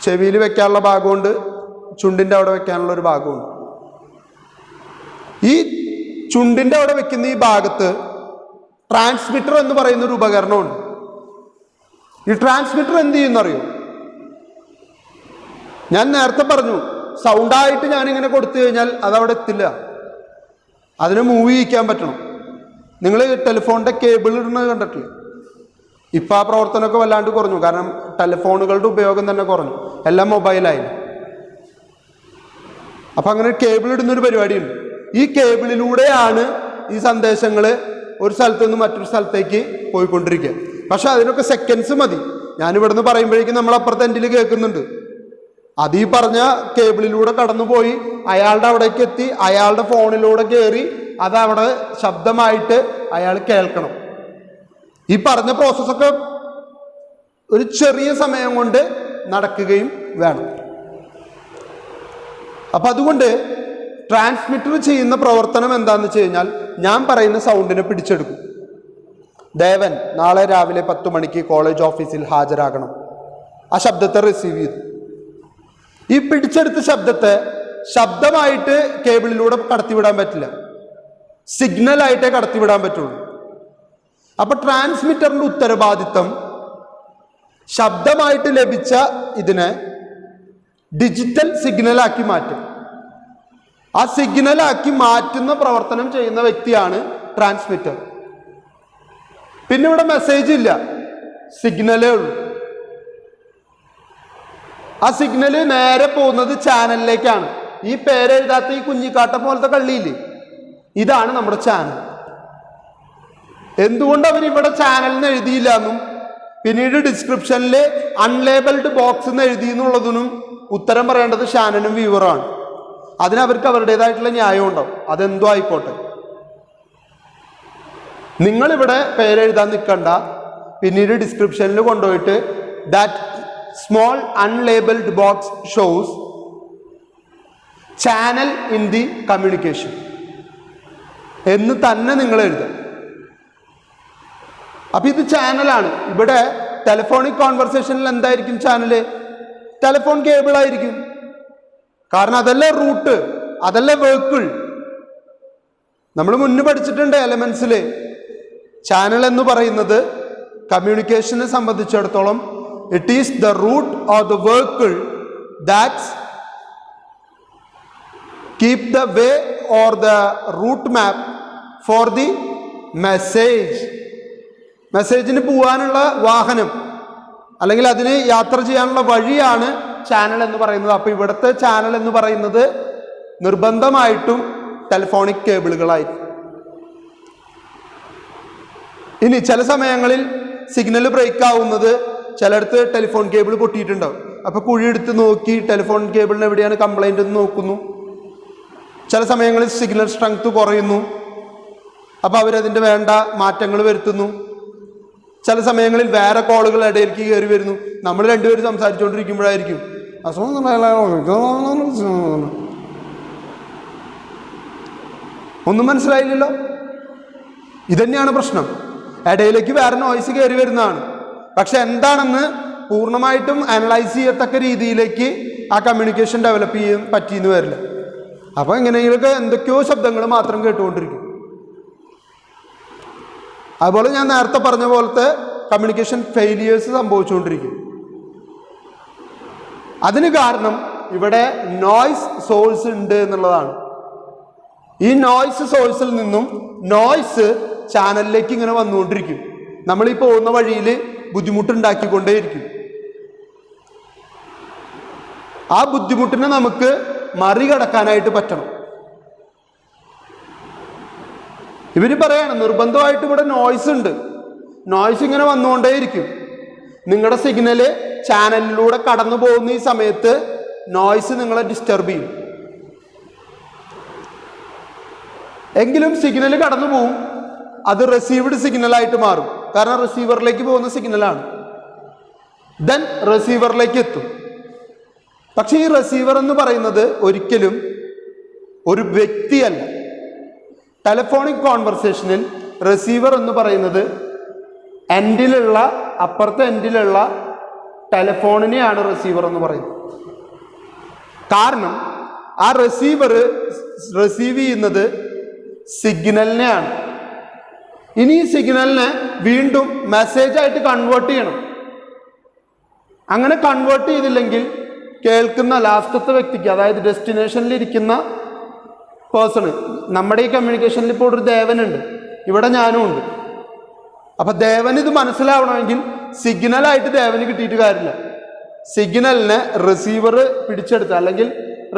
ചെവിയിൽ വെക്കാനുള്ള ഭാഗമുണ്ട്, ചുണ്ടിൻ്റെ അവിടെ വെക്കാനുള്ള ഒരു ഭാഗമുണ്ട്. ഈ ചുണ്ടിൻ്റെ അവിടെ വെക്കുന്ന ഈ ഭാഗത്ത് ട്രാൻസ്മിറ്റർ എന്ന് പറയുന്ന ഒരു ഉപകരണമുണ്ട്. ഈ ട്രാൻസ്മിറ്റർ എന്ത് ചെയ്യുന്നറിയോ? ഞാൻ നേരത്തെ പറഞ്ഞു, സൗണ്ടായിട്ട് ഞാനിങ്ങനെ കൊടുത്തു കഴിഞ്ഞാൽ അതവിടെ എത്തില്ല. അതിനെ മൂവ് ചെയ്യിക്കാൻ പറ്റണം. നിങ്ങൾ ടെലിഫോണിൻ്റെ കേബിൾ ഇടുന്നത് കണ്ടിട്ടില്ലേ? ഇപ്പം ആ പ്രവർത്തനമൊക്കെ വല്ലാണ്ട് കുറഞ്ഞു. കാരണം ടെലിഫോണുകളുടെ ഉപയോഗം തന്നെ കുറഞ്ഞു, എല്ലാം മൊബൈലായി. അപ്പം അങ്ങനെ കേബിൾ ഇടുന്നൊരു പരിപാടിയുണ്ട്. ഈ കേബിളിലൂടെയാണ് ഈ സന്ദേശങ്ങൾ ഒരു സ്ഥലത്തു നിന്ന് മറ്റൊരു സ്ഥലത്തേക്ക് പോയിക്കൊണ്ടിരിക്കുക. പക്ഷെ അതിനൊക്കെ സെക്കൻഡ്സ് മതി. ഞാനിവിടുന്ന് പറയുമ്പോഴേക്കും നമ്മൾ അപ്പുറത്തെ എൻഡിൽ കേൾക്കുന്നുണ്ട്. അത് ഈ പറഞ്ഞ കേബിളിലൂടെ കടന്നുപോയി അയാളുടെ അവിടേക്ക് എത്തി, അയാളുടെ ഫോണിലൂടെ കയറി അതവിടെ ശബ്ദമായിട്ട് അയാൾ കേൾക്കണം. ഈ പറഞ്ഞ പ്രോസസ്സൊക്കെ ഒരു ചെറിയ സമയം കൊണ്ട് നടക്കുകയും വേണം. അപ്പം അതുകൊണ്ട് ട്രാൻസ്മിറ്റർ ചെയ്യുന്ന പ്രവർത്തനം എന്താണെന്ന് വെച്ച് കഴിഞ്ഞാൽ, ഞാൻ പറയുന്ന സൗണ്ടിനെ പിടിച്ചെടുക്കും. ദേവൻ നാളെ രാവിലെ 10 മണിക്ക് കോളേജ് ഓഫീസിൽ ഹാജരാകണം. ആ ശബ്ദത്തെ റിസീവ് ചെയ്തു. ഈ പിടിച്ചെടുത്ത ശബ്ദത്തെ ശബ്ദമായിട്ട് കേബിളിലൂടെ കടത്തിവിടാൻ പറ്റില്ല, സിഗ്നലായിട്ടേ കടത്തിവിടാൻ പറ്റുള്ളൂ. അപ്പൊ ട്രാൻസ്മിറ്ററിന്റെ ഉത്തരവാദിത്തം ശബ്ദമായിട്ട് ലഭിച്ച ഇതിനെ ഡിജിറ്റൽ സിഗ്നലാക്കി മാറ്റും. ആ സിഗ്നലാക്കി മാറ്റുന്ന പ്രവർത്തനം ചെയ്യുന്ന വ്യക്തിയാണ് ട്രാൻസ്മിറ്റർ. പിന്നെ ഇവിടെ മെസ്സേജ് ഇല്ല, സിഗ്നലേ ഉള്ളൂ. ആ സിഗ്നല് നേരെ പോകുന്നത് ചാനലിലേക്കാണ്. ഈ പേരെഴുതാത്ത ഈ കുഞ്ഞിക്കാട്ട പോലത്തെ കള്ളിയില്ലേ, ഇതാണ് നമ്മുടെ ചാനൽ. എന്തുകൊണ്ട് അവരിവിടെ ചാനലിന് എഴുതിയില്ല എന്നും പിന്നീട് ഡിസ്ക്രിപ്ഷനിൽ അൺലേബിൾഡ് ബോക്സ് എന്ന് എഴുതി എന്നുള്ളതിനും ഉത്തരം പറയേണ്ടത് ഷാനനും വ്യൂവറാണ്. അതിനവർക്ക് അവരുടേതായിട്ടുള്ള ന്യായം ഉണ്ടാവും. അതെന്തോ ആയിക്കോട്ടെ. നിങ്ങളിവിടെ പേരെഴുതാൻ നിൽക്കണ്ട. പിന്നീട് ഡിസ്ക്രിപ്ഷനിൽ കൊണ്ടുപോയിട്ട് that small unlabelled box shows channel in the communication എന്ന് തന്നെ നിങ്ങൾ എഴുതുക. അപ്പൊ ഇത് ചാനലാണ്. ഇവിടെ ടെലിഫോണിക് കോൺവെർസേഷനിൽ എന്തായിരിക്കും ചാനല്? ടെലിഫോൺ കേബിൾ ആയിരിക്കും. കാരണം അതല്ലേ റൂട്ട്, അതല്ലേ വെഹിക്കിൾ. നമ്മൾ മുന്നേ പഠിച്ചിട്ടുണ്ട് എലമെന്റ്സിൽ. ചാനൽ എന്ന് പറയുന്നത് കമ്മ്യൂണിക്കേഷനെ സംബന്ധിച്ചിടത്തോളം it is the route or the vehicle that's keep the way or the route map for the message. മെസ്സേജിന് പോകാനുള്ള വാഹനം അല്ലെങ്കിൽ അതിന് യാത്ര ചെയ്യാനുള്ള വഴിയാണ് ചാനൽ എന്ന് പറയുന്നത്. അപ്പോൾ ഇവിടുത്തെ ചാനൽ എന്ന് പറയുന്നത് നിർബന്ധമായിട്ടും ടെലിഫോണിക് കേബിളുകളായിരിക്കും. ഇനി ചില സമയങ്ങളിൽ സിഗ്നൽ ബ്രേക്ക് ആവുന്നത് ചിലയിടത്ത് ടെലിഫോൺ കേബിൾ പൊട്ടിയിട്ടുണ്ടാവും. അപ്പോൾ കുഴിയെടുത്ത് നോക്കി ടെലിഫോൺ കേബിളിന് എവിടെയാണ് കംപ്ലൈൻ്റ് എന്ന് നോക്കുന്നു. ചില സമയങ്ങളിൽ സിഗ്നൽ സ്ട്രെങ്ത് കുറയുന്നു. അപ്പോൾ അവരതിൻ്റെ വേണ്ട മാറ്റങ്ങൾ വരുത്തുന്നു. ചില സമയങ്ങളിൽ വേറെ കോളുകൾ ഇടയിലേക്ക് കയറി വരുന്നു. നമ്മൾ രണ്ടുപേരും സംസാരിച്ചുകൊണ്ടിരിക്കുമ്പോഴായിരിക്കും ഒന്നും മനസ്സിലായില്ലല്ലോ. ഇതന്നെയാണ് പ്രശ്നം. ഇടയിലേക്ക് വേറെ നോയ്സ് കയറി വരുന്നതാണ്. പക്ഷെ എന്താണെന്ന് പൂർണ്ണമായിട്ടും അനലൈസ് ചെയ്യത്തക്ക രീതിയിലേക്ക് ആ കമ്മ്യൂണിക്കേഷൻ ഡെവലപ്പ് ചെയ്യാൻ പറ്റിയെന്ന് വരില്ല. അപ്പോൾ എങ്ങനെയെങ്കിലൊക്കെ എന്തൊക്കെയോ ശബ്ദങ്ങൾ മാത്രം കേട്ടുകൊണ്ടിരിക്കും. അതുപോലെ ഞാൻ നേരത്തെ പറഞ്ഞ പോലത്തെ കമ്മ്യൂണിക്കേഷൻ ഫെയിലിയേഴ്സ് സംഭവിച്ചുകൊണ്ടിരിക്കും. അതിന് കാരണം ഇവിടെ നോയ്സ് സോഴ്സ് ഉണ്ട് എന്നുള്ളതാണ്. ഈ നോയ്സ് സോഴ്സിൽ നിന്നും നോയ്സ് ചാനലിലേക്ക് ഇങ്ങനെ വന്നുകൊണ്ടിരിക്കും. നമ്മളീ പോകുന്ന വഴിയിൽ ബുദ്ധിമുട്ടുണ്ടാക്കിക്കൊണ്ടേയിരിക്കും. ആ ബുദ്ധിമുട്ടിനെ നമുക്ക് മറികടക്കാനായിട്ട് പറ്റണം. ഇവർ പറയാണ് നിർബന്ധമായിട്ട് ഇവിടെ നോയ്സ് ഉണ്ട്. നോയ്സ് ഇങ്ങനെ വന്നുകൊണ്ടേയിരിക്കും. നിങ്ങളുടെ സിഗ്നല് ചാനലിലൂടെ കടന്നു പോകുന്ന ഈ സമയത്ത് നോയ്സ് നിങ്ങളെ ഡിസ്റ്റർബ് ചെയ്യും. എങ്കിലും സിഗ്നൽ കടന്നു പോവും. അത് റിസീവ്ഡ് സിഗ്നലായിട്ട് മാറും. കാരണം റിസീവറിലേക്ക് പോകുന്ന സിഗ്നലാണ്. ദെൻ റിസീവറിലേക്ക് എത്തും. പക്ഷെ ഈ റിസീവർ എന്ന് പറയുന്നത് ഒരിക്കലും ഒരു വ്യക്തിയല്ല. ടെലിഫോണിക് കോൺവെർസേഷനിൽ റിസീവർ എന്ന് പറയുന്നത് എൻഡിലുള്ള, അപ്പുറത്തെ എൻഡിലുള്ള ടെലിഫോണിനെയാണ് റിസീവർ എന്ന് പറയുന്നത്. കാരണം ആ റിസീവർ റിസീവ് ചെയ്യുന്നത് സിഗ്നലിനെയാണ്. ഇനി ഈ സിഗ്നലിനെ വീണ്ടും മെസ്സേജായിട്ട് കൺവേർട്ട് ചെയ്യണം. അങ്ങനെ കൺവേർട്ട് ചെയ്തില്ലെങ്കിൽ കേൾക്കുന്ന ലാസ്റ്റത്തെ വ്യക്തിക്ക്, അതായത് ഡെസ്റ്റിനേഷനിൽ ഇരിക്കുന്ന പേഴ്സണ്, നമ്മുടെ ഈ കമ്മ്യൂണിക്കേഷനിൽ ഇപ്പോൾ ഒരു ദേവനുണ്ട്, ഇവിടെ ഞാനും ഉണ്ട്. അപ്പം ദേവന് ഇത് മനസ്സിലാവണമെങ്കിൽ സിഗ്നലായിട്ട് ദേവന് കിട്ടിയിട്ട് കാര്യമില്ല. സിഗ്നലിനെ റിസീവർ പിടിച്ചെടുത്ത്, അല്ലെങ്കിൽ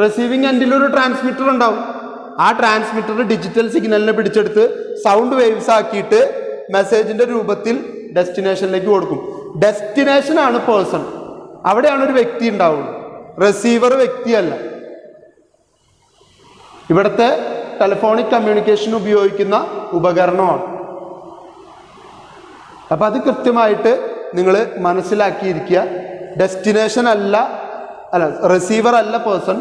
റിസീവിങ് എൻഡിലൊരു ട്രാൻസ്മിറ്റർ ഉണ്ടാവും. ആ ട്രാൻസ്മിറ്റർ ഡിജിറ്റൽ സിഗ്നലിനെ പിടിച്ചെടുത്ത് സൗണ്ട് വേവ്സ് ആക്കിയിട്ട് മെസ്സേജിന്റെ രൂപത്തിൽ ഡെസ്റ്റിനേഷനിലേക്ക് കൊടുക്കും. ഡെസ്റ്റിനേഷനാണ് പേഴ്സൺ. അവിടെയാണ് ഒരു വ്യക്തി ഉണ്ടാവുള്ളൂ. റിസീവർ വ്യക്തിയല്ല. ഇവിടുത്തെ ടെലിഫോണിക് കമ്മ്യൂണിക്കേഷൻ ഉപയോഗിക്കുന്ന ഉപകരണമാണ്. അപ്പം അത് കൃത്യമായിട്ട് നിങ്ങൾ മനസ്സിലാക്കിയിരിക്കുക. ഡെസ്റ്റിനേഷൻ അല്ല റിസീവർ അല്ല പേഴ്സൺ,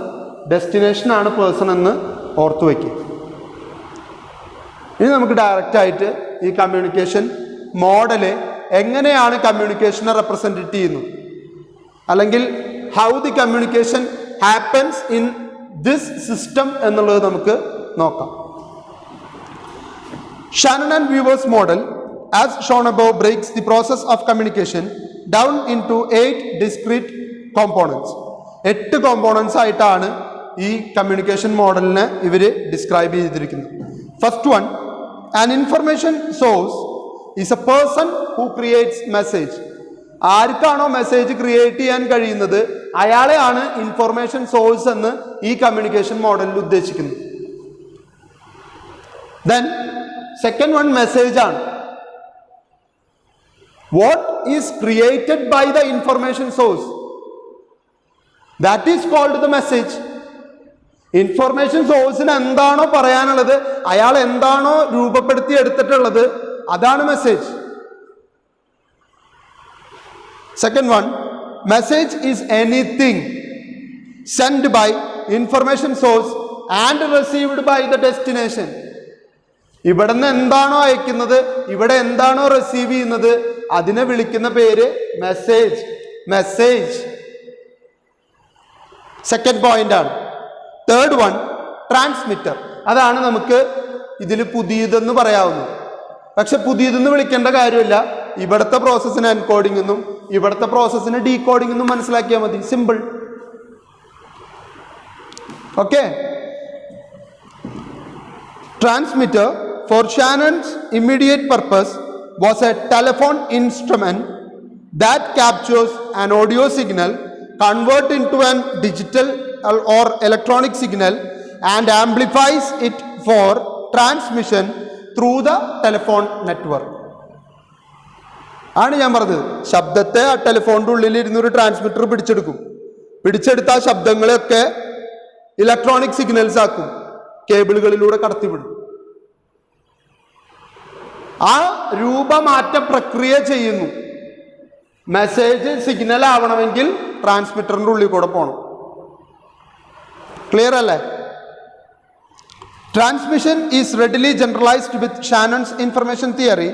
ഡെസ്റ്റിനേഷനാണ് പേഴ്സൺ എന്ന് ഓർത്തു വയ്ക്കുക. ഇനി നമുക്ക് ഡയറക്റ്റായിട്ട് ഈ കമ്മ്യൂണിക്കേഷൻ മോഡല് എങ്ങനെയാണ് കമ്മ്യൂണിക്കേഷനെ റെപ്രസെൻറ്റ് ചെയ്യുന്നത്, അല്ലെങ്കിൽ how the communication happens in this system എന്നുള്ളത് നമുക്ക് നോക്കാം. Shannon and viewers model as shown above breaks the process of communication down into 8 discrete components. 8 components ആയിട്ടാണ് ഈ കമ്മ്യൂണിക്കേഷൻ മോഡലിനെ ഇവർ ഡിസ്ക്രൈബ് ചെയ്തിരിക്കുന്നത്. First one, an information source is a person who creates message. ആർക്കാണോ message create ചെയ്യാൻ കഴിയുന്നത് അയാളെയാണ് information source എന്ന് ഈ കമ്മ്യൂണിക്കേഷൻ മോഡലിൽ ഉദ്ദേശിക്കുന്നത്. ദെൻ സെക്കൻഡ് വൺ മെസ്സേജ് ആണ്. What is created by the information source, that is called the message. Information സോഴ്സിന് എന്താണോ പറയാനുള്ളത്, അയാൾ എന്താണോ രൂപപ്പെടുത്തി എടുത്തിട്ടുള്ളത്, അതാണ് message. Second one, message is anything send by information source and received by the destination. ഇവിടെ നിന്ന് എന്താണോ അയക്കുന്നത്, ഇവിടെ എന്താണോ റിസീവ് ചെയ്യുന്നത്, അതിനെ വിളിക്കുന്ന പേര് മെസ്സേജ്. മെസ്സേജ് സെക്കൻഡ് പോയിന്റ് ആണ്. Third one, transmitter. അതാണ് നമുക്ക് ഇതിൽ പുതിയതെന്ന് പറയാവുന്നത്. പക്ഷെ പുതിയതെന്ന് വിളിക്കേണ്ട കാര്യമില്ല. ഇവിടുത്തെ പ്രോസസ്സിന് എൻകോഡിംഗ് എന്നും ഇവിടുത്തെ പ്രോസസ്സിന് ഡീകോഡിംഗ് എന്നും മനസ്സിലാക്കിയാൽ മതി. Simple. Okay. Transmitter for Shannon's immediate purpose was a telephone instrument that captures an audio signal, converts into a digital or electronic signal and amplifies it for transmission through the telephone network. ആണ് ഞാൻ പറഞ്ഞത്. ശബ്ദത്തെ ആ ടെലിഫോണിൻ്റെ ഉള്ളിൽ ഇരുന്നൊരു transmitter പിടിച്ചെടുത്ത ആ ശബ്ദങ്ങളെയൊക്കെ electronic signals ആക്കും, കേബിളുകളിലൂടെ കടത്തിവിടും. ആ രൂപമാറ്റ പ്രക്രിയ ചെയ്യുന്നു. മെസ്സേജ് സിഗ്നൽ ആവണമെങ്കിൽ ട്രാൻസ്മിറ്ററിൻ്റെ ഉള്ളിൽ കൂടെ പോകണം. ക്ലിയർ അല്ലേ? Transmission is readily generalized with Shannon's information theory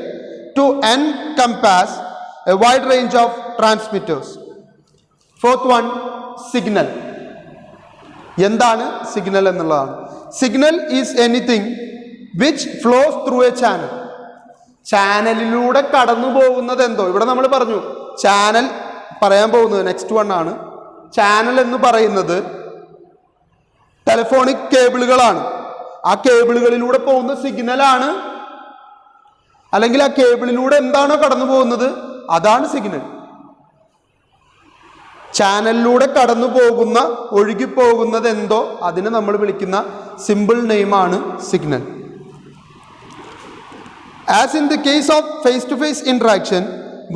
to encompass a wide range of transmitters. Fourth one, signal. എന്താണ് സിഗ്നൽ എന്നുള്ളതാണ്. Signal is anything which flows through a channel. ചാനലിലൂടെ കടന്നു പോകുന്നത് എന്തോ. ഇവിടെ നമ്മൾ പറഞ്ഞു ചാനൽ പറയാൻ പോകുന്നത് നെക്സ്റ്റ് വൺ ആണ്. ചാനൽ എന്ന് പറയുന്നത് ടെലിഫോണിക് കേബിളുകളാണ്. ആ കേബിളുകളിലൂടെ പോകുന്ന സിഗ്നലാണ്, അല്ലെങ്കിൽ ആ കേബിളിലൂടെ എന്താണോ കടന്നു പോകുന്നത് അതാണ് സിഗ്നൽ. ചാനലിലൂടെ കടന്നു പോകുന്ന ഒഴുകിപ്പോകുന്നത് എന്തോ അതിനെ നമ്മൾ വിളിക്കുന്ന സിമ്പിൾ നെയിമാണ് signal. As in the case of face-to-face interaction,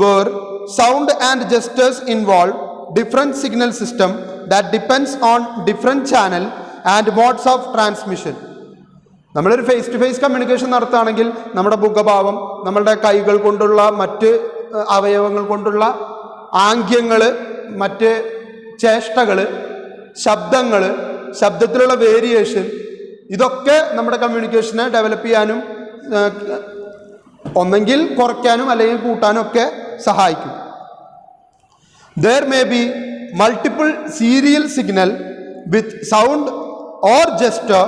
where sound and gestures involve different signal system that depends on different channel and modes of transmission. നമ്മളൊരു ഫേസ് ടു ഫേസ് കമ്മ്യൂണിക്കേഷൻ നടത്തുകയാണെങ്കിൽ നമ്മുടെ മുഖഭാവം, നമ്മളുടെ കൈകൾ കൊണ്ടുള്ള മറ്റ് അവയവങ്ങൾ കൊണ്ടുള്ള ആംഗ്യങ്ങൾ, മറ്റ് ചേഷ്ടകൾ, ശബ്ദങ്ങൾ, ശബ്ദത്തിലുള്ള വേരിയേഷൻ, ഇതൊക്കെ നമ്മുടെ കമ്മ്യൂണിക്കേഷനെ ഡെവലപ്പ് ചെയ്യാനും ഒന്നെങ്കിൽ കുറയ്ക്കാനും അല്ലെങ്കിൽ കൂട്ടാനും ഒക്കെ സഹായിക്കും. There may be multiple serial signal with sound or gesture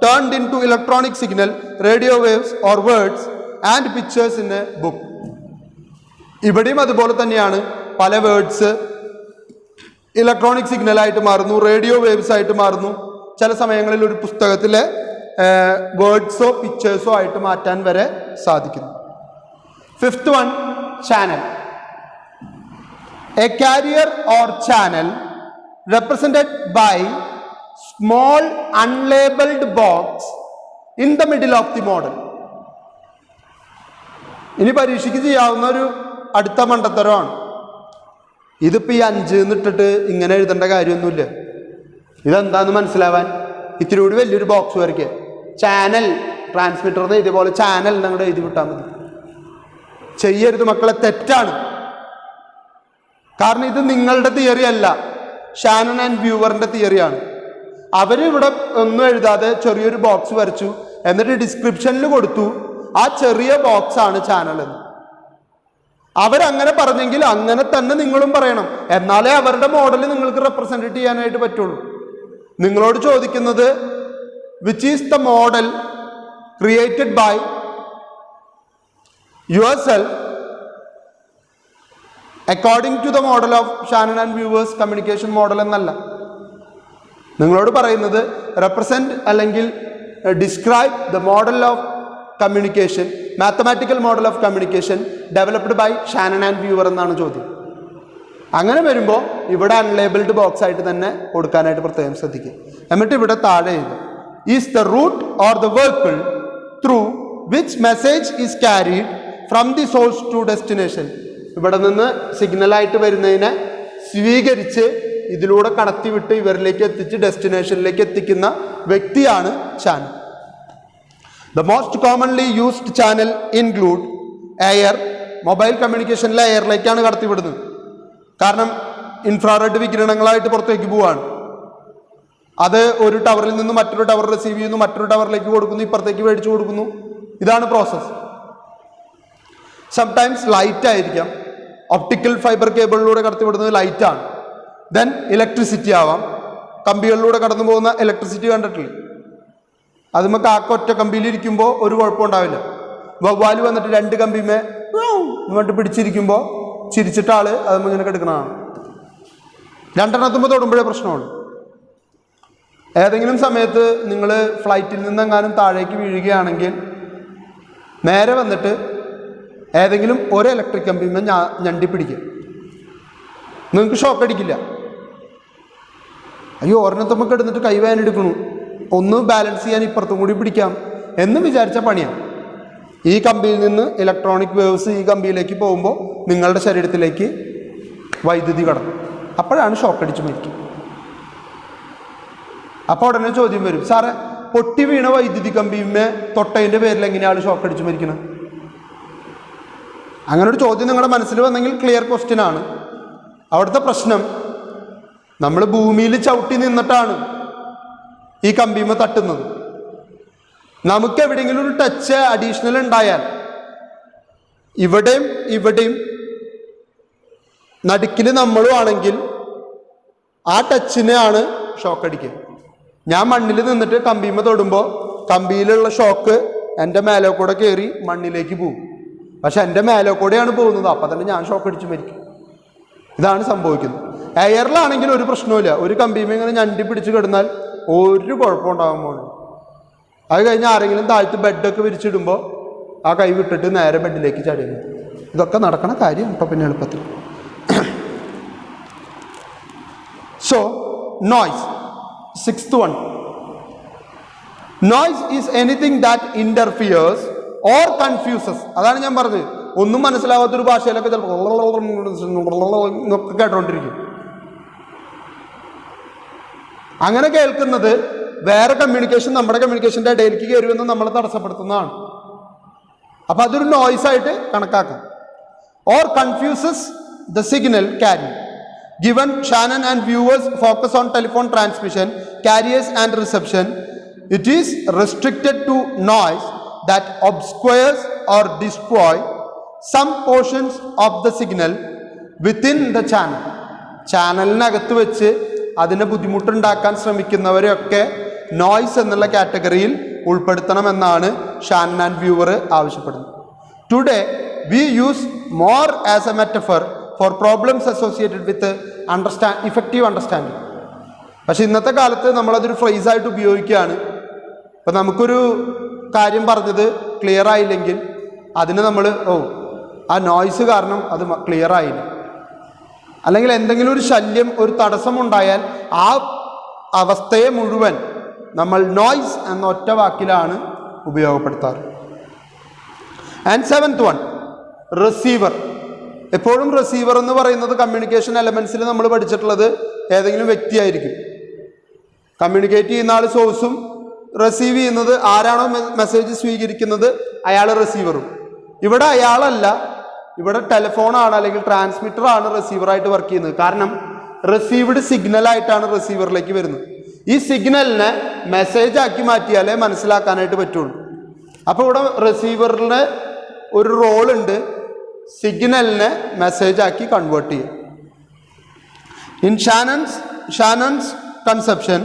turned into electronic signal, radio waves or words and pictures in a book. ഇവിടെയും അതുപോലെ തന്നെയാണ്. പല വേർഡ്സ് ഇലക്ട്രോണിക് സിഗ്നലായിട്ട് മാറുന്നു, റേഡിയോ വേവ്സ് ആയിട്ട് മാറുന്നു. ചില സമയങ്ങളിൽ ഒരു പുസ്തകത്തിലെ വേർഡ്സോ പിക്ചേഴ്സോ ആയിട്ട് മാറ്റാൻ വരെ സാധിക്കുന്നു. Fifth one, channel. A carrier or channel represented by small unlabeled box in the middle of the model. ഇനി പരീക്ഷയ്ക്ക് ചെയ്യാവുന്ന ഒരു അടുത്ത മണ്ടത്തരമാണ്. ഇതിപ്പോൾ ഈ 5 എന്നിട്ടിട്ട് ഇങ്ങനെ എഴുതേണ്ട കാര്യമൊന്നുമില്ല. ഇതെന്താന്ന് മനസ്സിലാവാൻ ഇത്തിരി കൂടി വലിയൊരു ബോക്സ് വരയ്ക്കുക. ചാനൽ ട്രാൻസ്മിറ്റർ എന്ന് ഇതേപോലെ ചാനൽ എന്നങ്ങോട്ട് എഴുതി വിട്ടാൽ മതി. ചെയ്യരുത് മക്കളെ, തെറ്റാണ്. കാരണം ഇത് നിങ്ങളുടെ തിയറി അല്ല, ഷാനൺ ആൻഡ് വ്യൂവറിൻ്റെ തിയറിയാണ്. അവരിവിടെ ഒന്നും എഴുതാതെ ചെറിയൊരു ബോക്സ് വരച്ചു, എന്നിട്ട് ഡിസ്ക്രിപ്ഷനിൽ കൊടുത്തു ആ ചെറിയ ബോക്സ് ആണ് ചാനൽ എന്ന്. അവരങ്ങനെ പറഞ്ഞെങ്കിൽ അങ്ങനെ തന്നെ നിങ്ങളും പറയണം. എന്നാലേ അവരുടെ മോഡൽ നിങ്ങൾക്ക് റെപ്രസെൻറ്റ് ചെയ്യാനായിട്ട് പറ്റുള്ളൂ. നിങ്ങളോട് ചോദിക്കുന്നത് which is the model created by yourself according to the model of Shannon and Viewers communication model എന്നല്ല. നിങ്ങളോട് പറയുന്നത് റെപ്രസെൻറ്റ് അല്ലെങ്കിൽ describe the model of communication, mathematical model of communication developed by Shannon and Weaver എന്നാണ് ചോദ്യം. അങ്ങനെ വരുമ്പോൾ ഇവിടെ unlabelled box ആയിട്ട് തന്നെ കൊടുക്കാനായിട്ട് പ്രത്യേകം ശ്രദ്ധിക്കുക. എന്നിട്ട് ഇവിടെ താഴെ എഴുതുക is the route or the vehicle through which message is carried from the source to destination. ഇവിടെ നിന്ന് സിഗ്നലായിട്ട് വരുന്നതിനെ സ്വീകരിച്ച് ഇതിലൂടെ കടത്തിവിട്ട് ഇവരിലേക്ക് എത്തിച്ച് ഡെസ്റ്റിനേഷനിലേക്ക് എത്തിക്കുന്ന വ്യക്തിയാണ് channel. The most commonly used channel include air. Mobile കമ്മ്യൂണിക്കേഷനിലെ എയറിലേക്കാണ് കടത്തിവിടുന്നത്. കാരണം ഇൻഫ്രാറെഡ് വികിരണങ്ങളായിട്ട് പുറത്തേക്ക് പോവുകയാണ്. അത് ഒരു ടവറിൽ നിന്ന് മറ്റൊരു ടവർ റിസീവ് ചെയ്യുന്നു, മറ്റൊരു ടവറിലേക്ക് കൊടുക്കുന്നു, ഇപ്പുറത്തേക്ക് മേടിച്ചു കൊടുക്കുന്നു. ഇതാണ് പ്രോസസ്സ്. സംടൈംസ് ലൈറ്റ് ആയിരിക്കാം. ഒപ്റ്റിക്കൽ ഫൈബർ കേബിളിലൂടെ കടത്തിവിടുന്നത് ലൈറ്റാണ്. ദെൻ ഇലക്ട്രിസിറ്റി ആവാം. കമ്പികളിലൂടെ കടന്നു പോകുന്ന ഇലക്ട്രിസിറ്റി കണ്ടിട്ടില്ലേ? അത് നമുക്ക് ഒറ്റ കമ്പിയിലിരിക്കുമ്പോൾ ഒരു കുഴപ്പമുണ്ടാവില്ല. വവ്വാല് വന്നിട്ട് 2 കമ്പിമേ ഇങ്ങോട്ട് പിടിച്ചിരിക്കുമ്പോൾ ചിരിച്ചിട്ട് ആള് അത് ഇങ്ങനെ കിടക്കണതാണ്. 2 തൊടുമ്പോഴേ പ്രശ്നമുള്ളൂ. ഏതെങ്കിലും സമയത്ത് നിങ്ങൾ ഫ്ലൈറ്റിൽ നിന്നെങ്ങാനും താഴേക്ക് വീഴുകയാണെങ്കിൽ നേരെ വന്നിട്ട് ഏതെങ്കിലും ഒരു ഇലക്ട്രിക് കമ്പിമേ ഞണ്ടി പിടിക്കുക. നിങ്ങൾക്ക് ഷോക്ക് അടിക്കില്ല. അയ്യോ ഒരെണ്ണത്തുമ്പോൾ കിടന്നിട്ട് കൈവേദന എടുക്കണു, ഒന്ന് ബാലൻസ് ചെയ്യാൻ ഇപ്പുറത്തും കൂടി പിടിക്കാം എന്ന് വിചാരിച്ച പണിയാണ്. ഈ കമ്പിയിൽ നിന്ന് ഇലക്ട്രോണിക് വേവ്സ് ഈ കമ്പിയിലേക്ക് പോകുമ്പോൾ നിങ്ങളുടെ ശരീരത്തിലേക്ക് വൈദ്യുതി കടന്നു. അപ്പോഴാണ് ഷോക്ക് അടിച്ച് മരിക്കും. അപ്പോൾ ഉടനെ ചോദ്യം വരും, സാറേ പൊട്ടി വീണ വൈദ്യുതി കമ്പിയുമേ തൊട്ടതിൻ്റെ പേരിൽ എങ്ങനെയാണ് ഷോക്ക് അടിച്ച് മരിക്കുന്നത്? അങ്ങനെ ഒരു ചോദ്യം നിങ്ങളുടെ മനസ്സിൽ വന്നെങ്കിൽ ക്ലിയർ ക്വസ്റ്റ്യൻ ആണ്. അവിടുത്തെ പ്രശ്നം നമ്മൾ ഭൂമിയിൽ ചവിട്ടി നിന്നിട്ടാണ് ഈ കമ്പിമ തട്ടുന്നത്. നമുക്ക് എവിടെയെങ്കിലും ഒരു ടച്ച് അഡീഷണൽ ഉണ്ടായാൽ ഇവിടെയും നടുക്കിൽ നമ്മളും ആണെങ്കിൽ ആ ടച്ചിനാണ് ഷോക്ക് അടിക്കുക. ഞാൻ മണ്ണിൽ നിന്നിട്ട് കമ്പിമ തൊടുമ്പോൾ കമ്പിയിലുള്ള ഷോക്ക് എൻ്റെ മേലെ കൂടെ കയറി മണ്ണിലേക്ക് പോകും. പക്ഷെ എൻ്റെ മേലെ കൂടെയാണ് പോകുന്നത്. അപ്പം തന്നെ ഞാൻ ഷോക്ക് അടിച്ച് മരിക്കും. ഇതാണ് സംഭവിക്കുന്നത്. എയറിലാണെങ്കിൽ ഒരു പ്രശ്നവുമില്ല. ഒരു കമ്പിമ ഇങ്ങനെ ഞണ്ടി പിടിച്ച് കിടന്നാൽ ഒരു കുഴപ്പം ഉണ്ടാകാൻ പോകുന്നു. അത് കഴിഞ്ഞ് ആരെങ്കിലും താഴ്ത്ത് ബെഡൊക്കെ വിരിച്ചിടുമ്പോൾ ആ കൈ വിട്ടിട്ട് നേരെ ബെഡിലേക്ക് ചടിയുന്നു. ഇതൊക്കെ നടക്കണ കാര്യം ഇപ്പം പിന്നെ എളുപ്പത്തിൽ. So noise, 6th one. Noise is anything that interferes or confuses. അതാണ് ഞാൻ പറഞ്ഞത്. ഒന്നും മനസ്സിലാവാത്തൊരു ഭാഷയിലൊക്കെ ചിലപ്പോൾ കേട്ടോണ്ടിരിക്കും. അങ്ങനെ കേൾക്കുന്നത് വേറെ കമ്മ്യൂണിക്കേഷൻ നമ്മുടെ കമ്മ്യൂണിക്കേഷൻ്റെ ഇടയിലേക്ക് കയറുമെന്ന് നമ്മളെ തടസ്സപ്പെടുത്തുന്നതാണ്. അപ്പം അതൊരു നോയ്സ് ആയിട്ട് കണക്കാക്കാം. Or confuses the signal carry. Given Shannon and viewers focus on telephone transmission, carriers and reception, it is restricted to noise that obscures or destroy some portions of the signal within the channel. ചാനലിനകത്ത് വെച്ച് അതിനെ ബുദ്ധിമുട്ടുണ്ടാക്കാൻ ശ്രമിക്കുന്നവരെയൊക്കെ noise എന്നുള്ള കാറ്റഗറിയിൽ ഉൾപ്പെടുത്തണമെന്നാണ് Shannon and Weaver ആവശ്യപ്പെടുന്നത്. Today we use more as a metaphor for problems associated with effective understanding. പക്ഷെ ഇന്നത്തെ കാലത്ത് നമ്മളതൊരു ഫ്രേസായിട്ട് ഉപയോഗിക്കുകയാണ്. ഇപ്പം നമുക്കൊരു കാര്യം പറഞ്ഞത് ക്ലിയർ ആയില്ലെങ്കിൽ അതിന് നമ്മൾ ആ നോയ്സ് കാരണം അത് ക്ലിയർ ആയില്ല, അല്ലെങ്കിൽ എന്തെങ്കിലും ഒരു ശല്യം, ഒരു തടസ്സമുണ്ടായാൽ ആ അവസ്ഥയെ മുഴുവൻ നമ്മൾ നോയ്സ് എന്ന ഒറ്റ വാക്കിലാണ് ഉപയോഗപ്പെടുത്താറ്. And 7th one, receiver. എപ്പോഴും റിസീവർ എന്ന് പറയുന്നത് കമ്മ്യൂണിക്കേഷൻ എലമെൻസിൽ നമ്മൾ പഠിച്ചിട്ടുള്ളത് ഏതെങ്കിലും വ്യക്തിയായിരിക്കും. കമ്മ്യൂണിക്കേറ്റ് ചെയ്യുന്ന ആൾ സോഴ്സും റിസീവ് ചെയ്യുന്നത് ആരാണോ മെസ്സേജ് സ്വീകരിക്കുന്നത് അയാൾ റിസീവറും. ഇവിടെ അയാളല്ല, ഇവിടെ ടെലിഫോണാണ് അല്ലെങ്കിൽ ട്രാൻസ്മിറ്ററാണ് റിസീവറായിട്ട് വർക്ക് ചെയ്യുന്നത്. കാരണം റിസീവ്ഡ് സിഗ്നലായിട്ടാണ് റിസീവറിലേക്ക് വരുന്നത്. ഈ സിഗ്നലിനെ മെസ്സേജ് ആക്കി മാറ്റിയാലേ മനസ്സിലാക്കാനായിട്ട് പറ്റുള്ളൂ. അപ്പോൾ ഇവിടെ റിസീവറിന് ഒരു റോളുണ്ട്, സിഗ്നലിനെ മെസ്സേജ് ആക്കി കൺവേർട്ട് ചെയ്യും. In Shannon's conception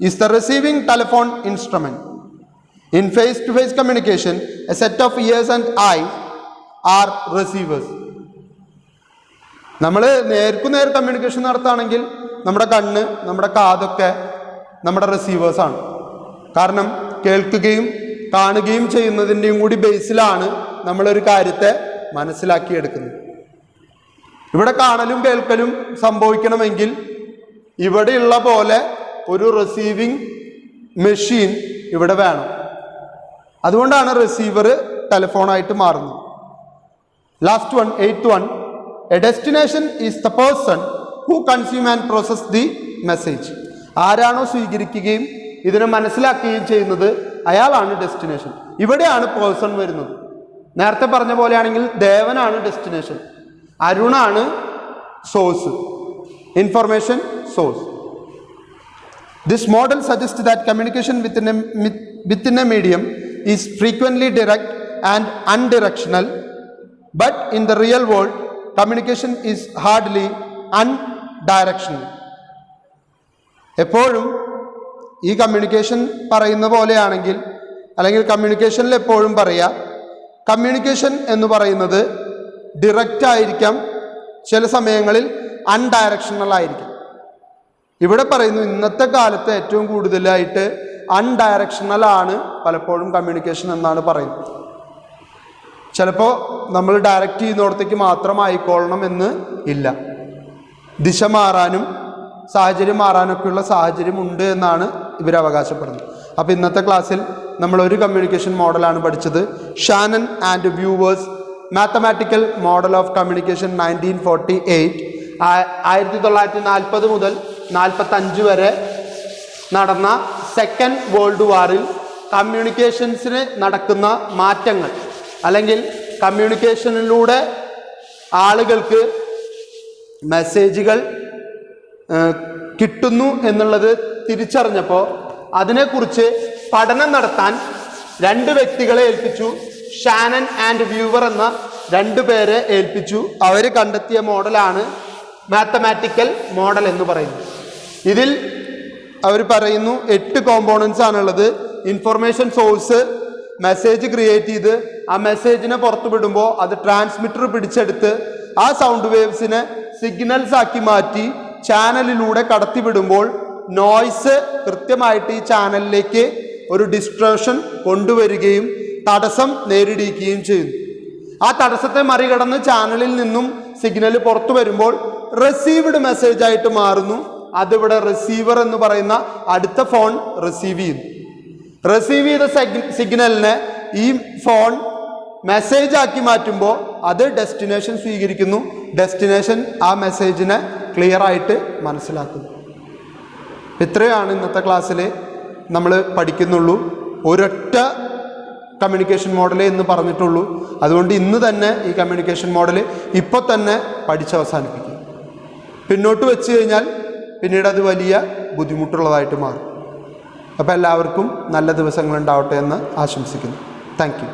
is the receiving telephone instrument. In face-to-face communication, a set of ears and eyes are receivers. നമ്മൾ നേർക്കുനേർ കമ്മ്യൂണിക്കേഷൻ നടത്തുകയാണെങ്കിൽ നമ്മുടെ കണ്ണ്, നമ്മുടെ കാതൊക്കെ നമ്മുടെ റിസീവേഴ്സാണ്. കാരണം കേൾക്കുകയും കാണുകയും ചെയ്യുന്നതിൻ്റെയും കൂടി ബേസിലാണ് നമ്മളൊരു കാര്യത്തെ മനസ്സിലാക്കിയെടുക്കുന്നത്. ഇവിടെ കാണലും കേൾക്കലും സംഭവിക്കണമെങ്കിൽ ഇവിടെയുള്ള പോലെ ഒരു റിസീവിങ് മെഷീൻ ഇവിടെ വേണം. അതുകൊണ്ടാണ് റിസീവർ ടെലിഫോണായിട്ട് മാറുന്നത്. Last one, 8th one, A destination is the person who consume and process the message. ആരാണോ സ്വീകരിക്കുകയും ഇതിനെ മനസ്സിലാക്കുകയും ചെയ്യുന്നത് അയാളാണ് ഡെസ്റ്റിനേഷൻ. ഇവിടെയാണ് പേഴ്സൺ വരുന്നത്. നേരത്തെ പറഞ്ഞ പോലെയാണെങ്കിൽ ദേവനാണ് ഡെസ്റ്റിനേഷൻ, അരുണാണ് source, information source. This model suggests that communication within a medium is frequently direct and unidirectional, but in the real world, communication is hardly unidirectional. എപ്പോഴും ഈ കമ്മ്യൂണിക്കേഷൻ പറയുന്ന പോലെയാണെങ്കിൽ, അല്ലെങ്കിൽ കമ്മ്യൂണിക്കേഷനിൽ എപ്പോഴും പറയുക, കമ്മ്യൂണിക്കേഷൻ എന്ന് പറയുന്നത് ഡിറക്റ്റ് ആയിരിക്കാം, ചില സമയങ്ങളിൽ അൺഡയറക്ഷണൽ ആയിരിക്കും. ഇവിടെ പറയുന്നു ഇന്നത്തെ കാലത്ത് ഏറ്റവും കൂടുതലായിട്ട് അൺഡയറക്ഷണൽ ആണ് പലപ്പോഴും കമ്മ്യൂണിക്കേഷൻ എന്നാണ് പറയുന്നത്. ചിലപ്പോൾ നമ്മൾ ഡയറക്റ്റ് ചെയ്യുന്നിടത്തേക്ക് മാത്രമായിക്കൊള്ളണം എന്ന് ഇല്ല, ദിശ മാറാനും സാഹചര്യം മാറാനൊക്കെയുള്ള സാഹചര്യം ഉണ്ട് എന്നാണ് ഇവർ അവകാശപ്പെടുന്നത്. അപ്പോൾ ഇന്നത്തെ ക്ലാസ്സിൽ നമ്മൾ ഒരു കമ്മ്യൂണിക്കേഷൻ മോഡലാണ് പഠിച്ചത്, Shannon and viewers mathematical model of communication 1948. 1940 മുതൽ 45 വരെ നടന്ന സെക്കൻഡ് വേൾഡ് വാറിൽ കമ്മ്യൂണിക്കേഷൻസിന് നടക്കുന്ന മാറ്റങ്ങൾ, അല്ലെങ്കിൽ കമ്മ്യൂണിക്കേഷനിലൂടെ ആളുകൾക്ക് മെസ്സേജുകൾ കിട്ടുന്നു എന്നുള്ളത് തിരിച്ചറിഞ്ഞപ്പോൾ അതിനെക്കുറിച്ച് പഠനം നടത്താൻ 2 വ്യക്തികളെ ഏൽപ്പിച്ചു. ഷാനൻ ആൻഡ് വ്യൂവർ എന്ന 2 പേരെ ഏൽപ്പിച്ചു. അവർ കണ്ടെത്തിയ മോഡലാണ് മാത്തമാറ്റിക്കൽ മോഡൽ എന്ന് പറയുന്നത്. ഇതിൽ അവർ പറയുന്നു 8 കോമ്പോണൻസ് ആണുള്ളത്. ഇൻഫർമേഷൻ സോഴ്സ് മെസ്സേജ് ക്രിയേറ്റ് ചെയ്ത് ആ മെസ്സേജിനെ പുറത്തു വിടുമ്പോൾ അത് ട്രാൻസ്മിറ്റർ പിടിച്ചെടുത്ത് ആ സൗണ്ട് വേവ്സിനെ സിഗ്നൽസ് ആക്കി മാറ്റി ചാനലിലൂടെ കടത്തിവിടുമ്പോൾ നോയ്സ് കൃത്യമായിട്ട് ഈ ചാനലിലേക്ക് ഒരു ഡിസ്ട്രോഷൻ കൊണ്ടുവരികയും തടസ്സം നേരിടുകയും ചെയ്യുന്നു. ആ തടസ്സത്തെ മറികടന്ന് ചാനലിൽ നിന്നും സിഗ്നൽ പുറത്തു വരുമ്പോൾ റിസീവ്ഡ് മെസ്സേജ് ആയിട്ട് മാറുന്നു. അതിവിടെ റിസീവർ എന്ന് പറയുന്ന അടുത്ത ഫോൺ റിസീവ് ചെയ്യുന്നു. റിസീവ് ചെയ്ത സിഗ്നലിനെ ഈ ഫോൺ മെസ്സേജ് ആക്കി മാറ്റുമ്പോൾ അത് ഡെസ്റ്റിനേഷൻ സ്വീകരിക്കുന്നു. ഡെസ്റ്റിനേഷൻ ആ മെസ്സേജിനെ ക്ലിയർ ആയിട്ട് മനസ്സിലാക്കുന്നു. ഇത്രയാണ് ഇന്നത്തെ ക്ലാസ്സിൽ നമ്മൾ പഠിക്കുന്നുള്ളൂ. ഒരൊറ്റ കമ്മ്യൂണിക്കേഷൻ മോഡലേ എന്ന് പറഞ്ഞിട്ടുള്ളൂ. അതുകൊണ്ട് ഇന്ന് തന്നെ ഈ കമ്മ്യൂണിക്കേഷൻ മോഡൽ ഇപ്പോൾ തന്നെ പഠിച്ചവസാനിപ്പിക്കും. പിന്നോട്ട് വെച്ച് കഴിഞ്ഞാൽ പിന്നീട് അത് വലിയ ബുദ്ധിമുട്ടുള്ളതായിട്ട് മാറും. അപ്പോൾ എല്ലാവർക്കും നല്ല ദിവസങ്ങളുണ്ടാവട്ടെ എന്ന് ആശംസിക്കുന്നു. Thank you.